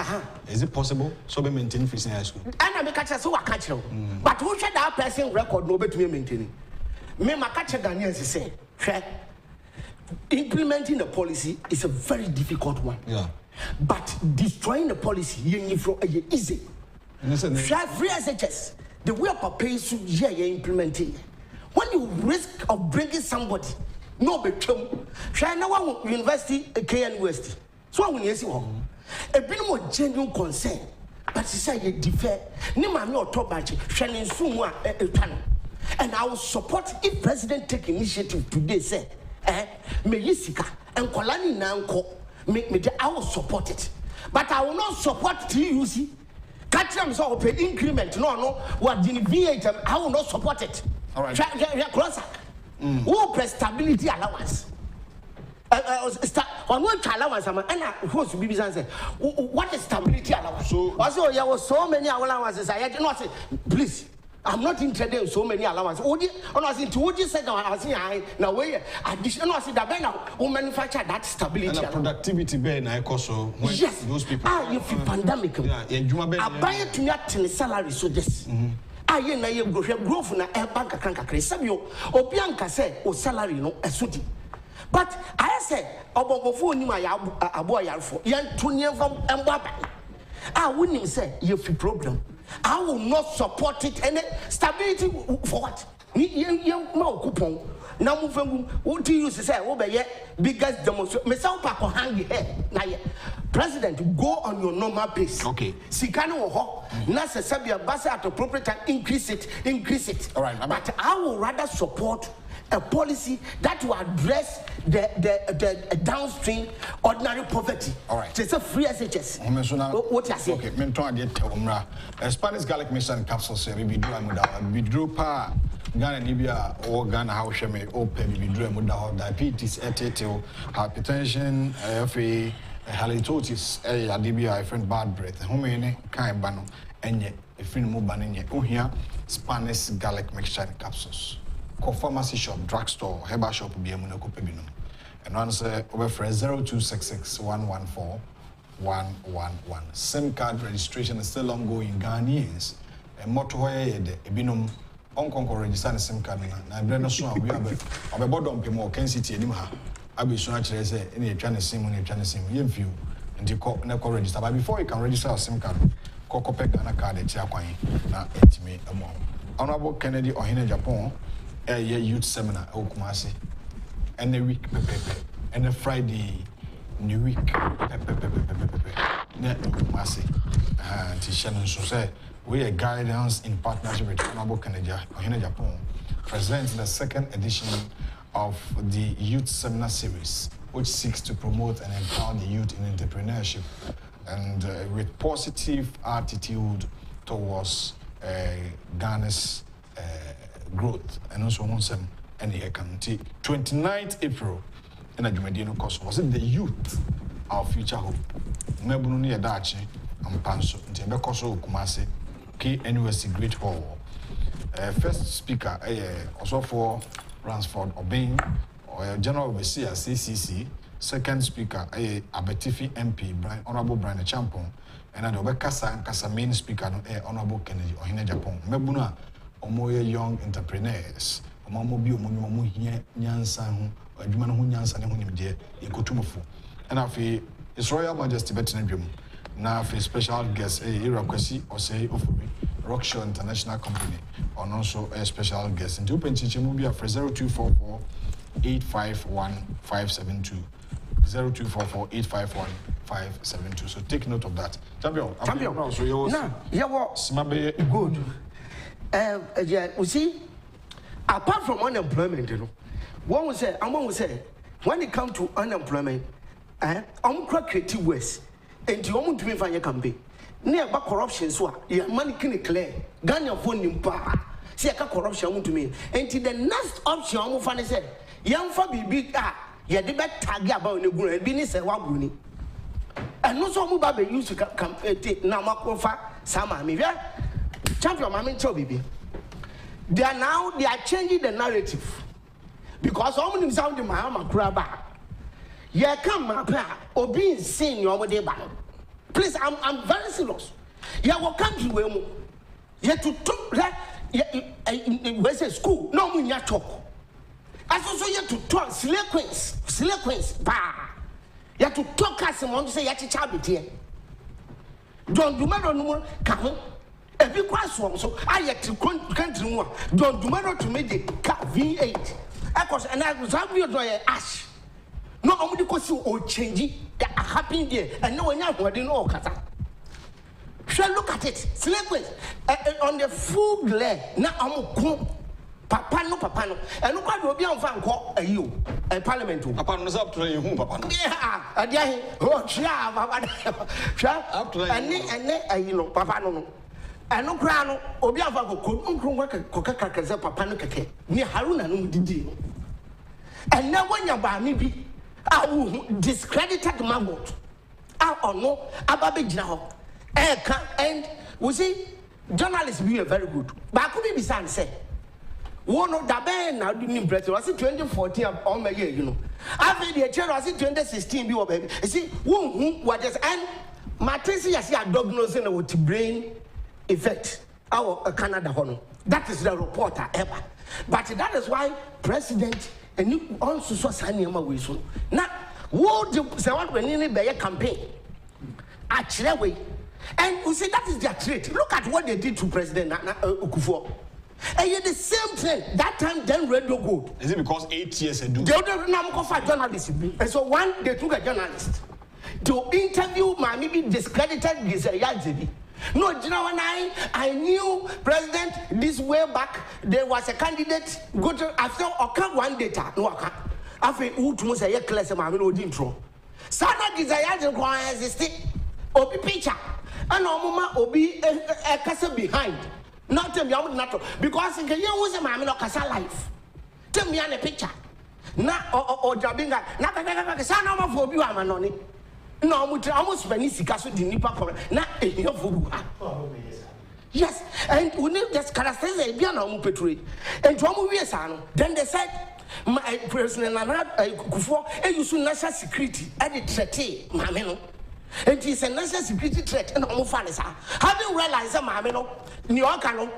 Is it possible? So be maintain free senior high school. And I catch a so I catch you. But who should that person record no better to me maintaining? Me, my catch a Ghanaians say, implementing the policy is a very difficult one. Yeah. But destroying the policy easy. Free SHS, the way of pay you implementing. When you risk of bringing somebody, no become. Now university, KN University. So when you see one, a bit more genuine concern. But she said you defer. Nima no talk about it. And I will support if President take initiative today. Say, me yisika and kolani na nko. I will support it, but I will not support TUC. Catch them so pay increment. No, what the V8? I will not support it. All right. Who press stability allowance? On what allowance? And who's be business? What is stability allowance? So also there was so many allowances. I had not say, please. I'm not interested in so many allowances. What you said now way additional who manufacture that stability. And productivity ben I so yes. Those people you feel pandemic. I buy it to not salary so this. I na ye growth na bank account sabio obianka say o salary no esudi. But I said obogofo ni ma ya abo yarfo yan to niam embaba. Wouldn't say you feel problem. I will not support it. And stability for what? Now what do you say? Biggest demonstration. President, go on your normal pace. Okay. Sikano ho. Nasa sabia basa at appropriate time. Increase it. All right. But I will rather support a policy that will address the downstream ordinary poverty. All right. It's a free SHS. What you say? Okay, Spanish garlic mixture capsules. We drew pa Ghana Libya or Ghana house me open. We drew diabetes, hypertension, halitosis, adibia, friend bad breath. How many kind bano and yet a friend mubanin here Spanish garlic mixture capsules. Pharmacy shop, drugstore, herbal shop, be a monoco pebinum. And answer over for 0266 114 111. SIM card registration is still ongoing. Ghanaians, and motorway, a binum, Donkor register the SIM card. And then also, we have a board on Pimo, Kencity Media. I will soon actually say, any Chinese SIM, you few, and you call register. But before you can register a SIM card, Kokopek and a card at Chiakwai, now 8 me a month. Honorable Kennedy or Agyapong. Youth seminar Kumasi and a week and a Friday new week ne Kumasi Tishan so say we are guidance in partnership with Honorable Agyapong presents the second edition of the Youth Seminar Series, which seeks to promote and empower the youth in entrepreneurship and with positive attitude towards Ghana's growth and also on some any county. 29th April in Agyapong course was it the youth our future hope. Mebunu ya dachi ampanso ntembe koso Kumasi KNUST Great Hall. First speaker also for Ransford Obeng General Overseer CCC. Second speaker Abetifi MP Honorable Brian Agyapong and Kasa main speaker Honorable Kennedy Agyapong. Mebunu omoye young entrepreneurs omobi omo hia nyansa ho adwuma no ho nyansa ne ho nimde ekotumfo and afi His Royal Majesty Bettinedwum na afi special guest Irakwasi Osei Ofori Rockshaw International Company and also a special guest into penchiche mu bia 0244 851 572 0244 851 572. So take note of that. Champion. So you Smabe good. Yeah, we see, apart from unemployment, you know, one will say, when it comes to unemployment, creative ways, and you want to be fine campaign. Near about corruption, so your money can clear. Ghana phone in power. See a corruption to me. And the next option, I'm going to say, young Fabi big ya the best tag about the good business and wabuni. And no so mubabe used to come take Namakofa, Sama, maybe. Champion, I mean, baby. They are changing the narrative because all of them sound in my arm grabber. Yeah, come, my pa, or being seen your day back. Please, I'm very serious. Yeah, what country where you to talk that where's a school? No, we not talk. As also you to talk sequence, bah. You have to talk as someone to say you have to chat here. Don't do matter no more. Come. Every question, so I had to continue. Don't do matter to me the V8. And I was having your ash. No, only because you all change that are happening there, and no one else didn't know. Shall look at it. Sequence on the full glare. Now I'm Papa no, and look at what you found call you a parliament. Papa knows up to you, Papa. Yeah, oh, up to and you know, Papa no. And no crown, Obiava could Papa no cake near Haruna no did. And now when you're by me, I will discredited my vote. I no, Ababi now. And we see journalists be very good. But I could be said. One of the band now didn't impress. Was it 2014 all my year, you know? After the chair was it 2016 be baby. You see, who what just and Matrisi has a diagnosing with brain effect. Our Canada honor. That is the reporter ever. But that is why President and you also saw Sanyama Wilson. Now, what do say what we need by a campaign? Actually, and we say that is their trait. Look at what they did to President Akufo. And yet the same thing that time then radio good. Is it because 8 years ago? They don't know for journalism. And so one they took a journalist to interview my maybe discredited this Yadzibi. No, you know when I knew President this way back there was a candidate go to after or one data no aka. After who to say a class ma me no intro. Sana Gizayaji ko exist. Obi picture. And omuma obi a kasa behind. Not tell me I'm not because in you was a man no kasa life. Tell me on a picture. Na or jabinga na sana ma for bi wa manoni. No almost sika so di nipa for na ehia for yes, and we need just characterize e bia na omo petrol. And to omo wie sa no then they said my president na Akufo e use national security at the threat mame no. It is a national security threat and almost fancy. Having realized that Mamino, New York, and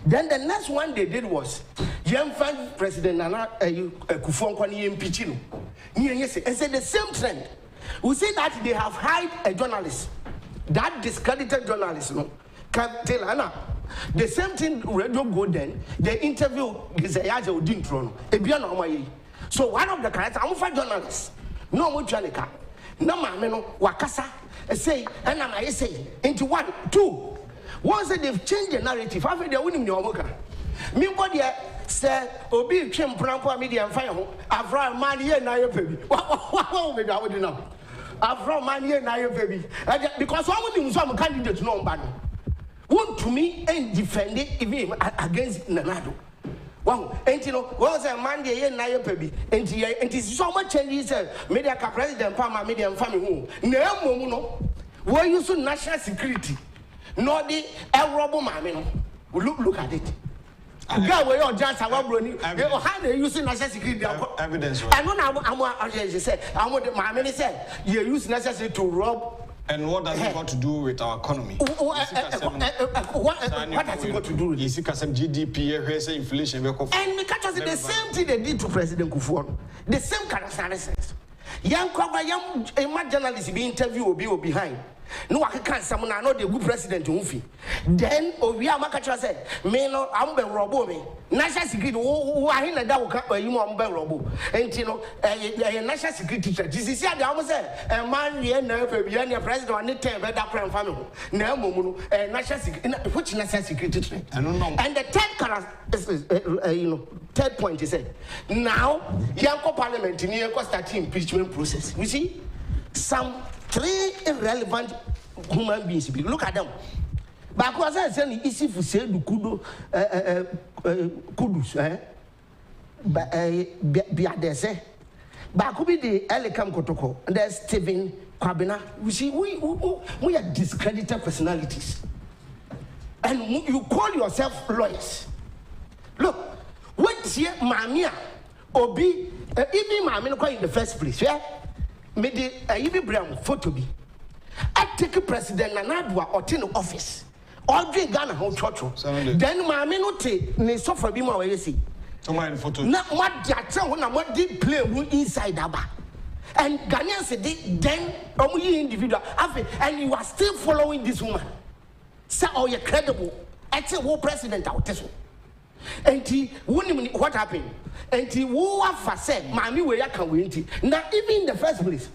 then the next one they did was young President Nana Akufo impeaching. And said the same trend. We say that they have hired a journalist, that discredited journalist, no, can tell Anna. The same thing radio go then, they interview Gizayaja Udintron, a Biana. So one of the characters, I'm for journalists. No more Janica. No mameno wakasa say and I say into 1, 2. Once they've changed the narrative, after they're winning your worker. Me body say obi twem prampo media and fire Avra man here na your baby. What we do now? Avra man here na your baby. Because one of them some candidates no ban. Want to me and defend it even against Nanado. Wow, and you know, was a man here na your baby. And it's so much changes media president Pama media and family who no were you so national security. No the robo mammy. Look at it. Girl, where your just how they using national security evidence. I know I'm say my many said you use necessary to rob. And what does it got to do with our economy? What has it got to do with it? GDP, inflation, and because the same thing they did to President Kufuor, the same characteristics. Young journalists be interviewed or be behind. No, I can't someone I know the good president Ufi. Then Ovia Makacha said, Meno, I'm be robo me. National security, who are in a double you want be robo. And you know, a national security teacher. This is the almost a man, the president, and the 10 better prime family. No, national security, which national security? I don't know. And the third point he said, now, Yanko Parliament in Yanko starting impeachment process. You see, some 3 irrelevant human beings. Look at them. But was I saying easy for say the kudo kudus biadese. But could be the Elikam Kotoko and there's Stephen Kwabena. You see, we are discredited personalities. And you call yourself lawyers. Look, what's here, Mamia, Obi, even Mamina in the first place, yeah? Made a brown photo be. I take a president Nanadwa or tin office. All drink Ghana home church. Then my minute may suffer be more easy. Photo. Not what Jackson when I want did play inside Abba. And Ghanaians said then only individual and you are still following this woman. So are you credible? I say what president out this one. And he what happened? And he who said, Mammy, where you can win. Now, even in the first place,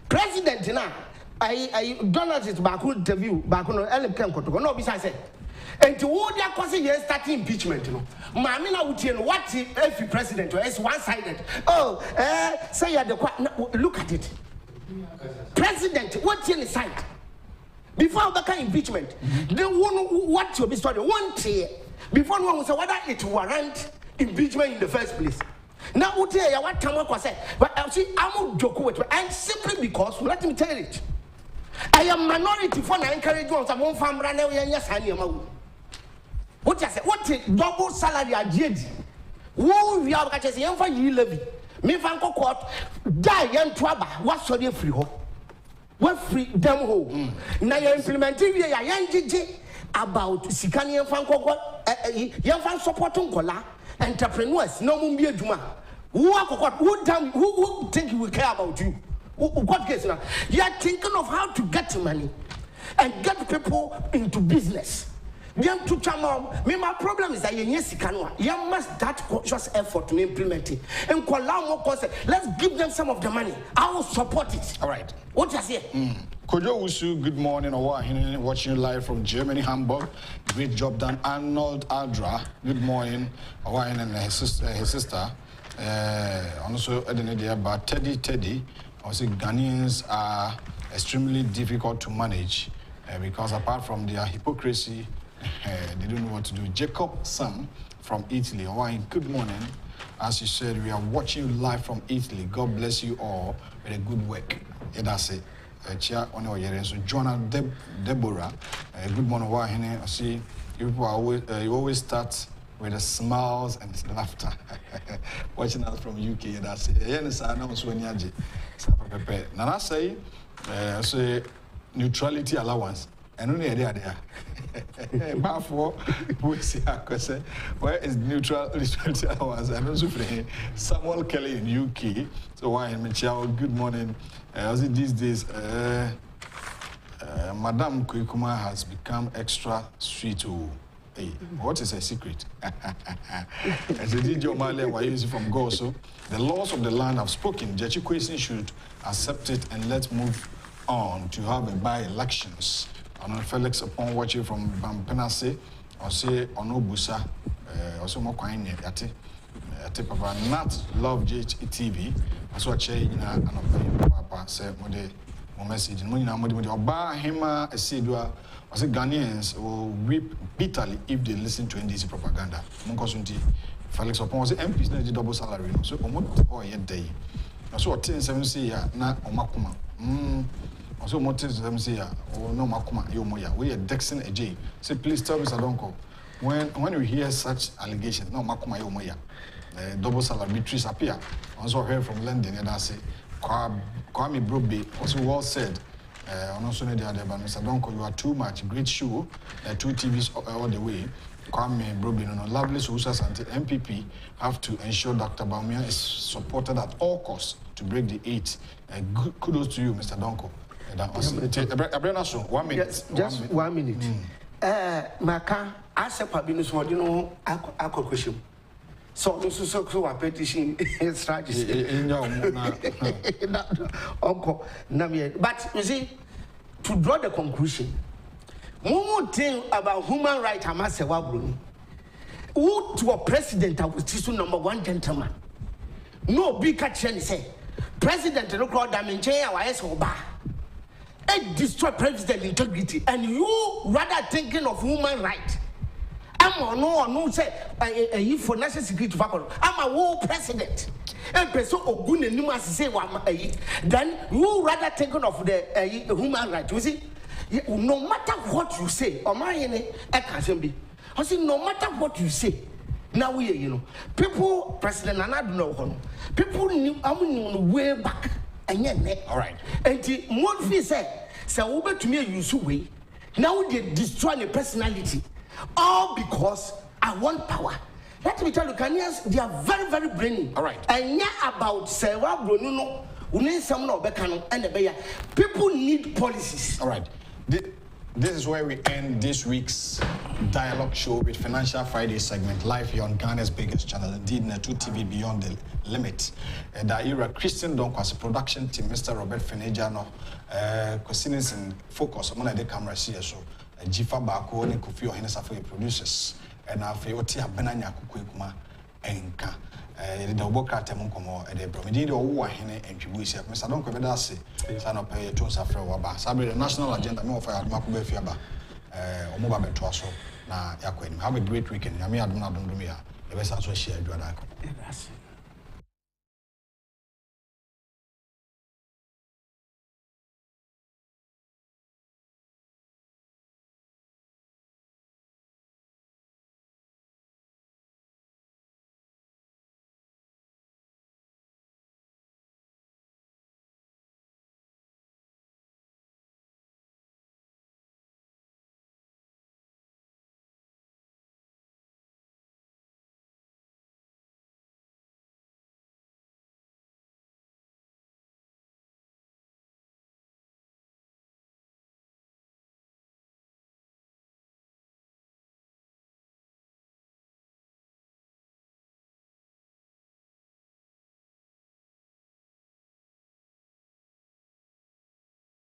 President now, I journalist back who interview back on LM no, besides said. And to all their causes, yes, starting impeachment, you know. Mammy, now would tell what if the president is one sided. Oh, say you the look at it. President, what's in the side? Before the impeachment, they won't what you'll be starting one year. Before one was whether it warrant impeachment in the first place. Now, what time was said, but I see I'm joke with and simply because let me tell it. I am minority for I encourage you some farm run away. Yes, I know. What I said, what double salary I did. Who we are catching young for you levy. Me fanko court die young trouble. What's so free ho? What free them ho? Now you're implementing your young GG about Sikani Fanko, young fan supporting Kola, entrepreneurs, no Mumbia Juma. Who think you will care about you? What case now? You are thinking of how to get money and get people into business. My problem is that you must that conscious effort to implement it. And let's give them some of the money. I will support it. All right. What you say? Kojo Usu, good morning. Watching you live from Germany, Hamburg. Great job done. Arnold Adra, good morning. And his sister. Also, about Teddy. I say Ghanaians are extremely difficult to manage because apart from their hypocrisy, they don't know what to do. Jacob Sam from Italy. Good morning. As you said, we are watching you live from Italy. God bless you all with a good work. Yeah, that's it. So Joanna Deborah, good morning. I see you people are always, you always start with the smiles and the laughter. Watching us from UK, that's it. Nana say neutrality allowance. And only there. Where is neutrality allowance? And also Samuel Kelly in UK. So why Michelle, good morning. Also these days, Madame Kwekuma has become extra sweet. Hey, what is a secret? As a DJ O'Malley, why is from Go? So the laws of the land have spoken. Jechi Kwesi should accept it and let's move on to have a by-elections. And Felix upon watching from Bampenase, or say Onobusa, also more kind yet. Papa not love JTV. I saw a change in Papa said, my message. Oba Hema Esidua. I say Ghanaians will weep bitterly if they listen to NDC propaganda. Monkosunti Felix upon say MPs need double salary. So or yet day. So 1070 ya na omakuma. So more 1070 ya or no makuma yomoya. We are Dexon AJ. Say please tell Mr. Donkor when you hear such allegations, no makuma yomoya. Double salary trees appear. Also heard from London and I say Kwame Brobe also well said. Also, Mr. Donkor, you are too much. Great show. 2 TVs all the way. Kwame Brobe, lovely Sousa Sante MPP have to ensure Dr. Baumia is supported at all costs to break the 8. Kudos to you, Mr. Donkor. 1 minute. Just 1 minute. Maka, I said, Pabinus, what you know, I could question. So a petition strategy. Uncle, but you see, to draw the conclusion, one more thing about human rights, I must say, who to a president, I was just #1 gentleman. No big catch say, President, no crowd damage, I and destroy president integrity, and you rather thinking of human rights. I'm no say for national security factor. I'm a war president. And person ogun enima say then you rather thinking of the human rights. You see, no matter what you say, or my can be. I say no matter what you say. Now we people president and I don't know people knew I'm way back and yet all right. And one fee said, so over to me you way. Now they destroy the personality. All because I want power. Let me tell you, Ghanaians, they are very, very brainy. All right. And yeah, about Sarah Bruno, people need policies. All right. This is where we end this week's dialogue show with Financial Friday segment live here on Ghana's biggest channel, indeed, Netu TV Beyond the Limit. The era Christian Donkor's production team, Mr. Robert Fenejano, Kwesinis in focus, I'm on the camera here, so. Jifa Bako and Kofi Ohenes for producers, and I feel Benanya Kukuma Enka. The Boka Temunkomo at the Bromidino or Hene and Chibuisi, Mr. Donkor Vedasi, son of Pay Tons Afro Waba, Sabi, the national agenda more for Makube Fiaba, Omoba Betwaso, na Yaquin. Have a great weekend. Yami Aduna Dumia, the best as we share.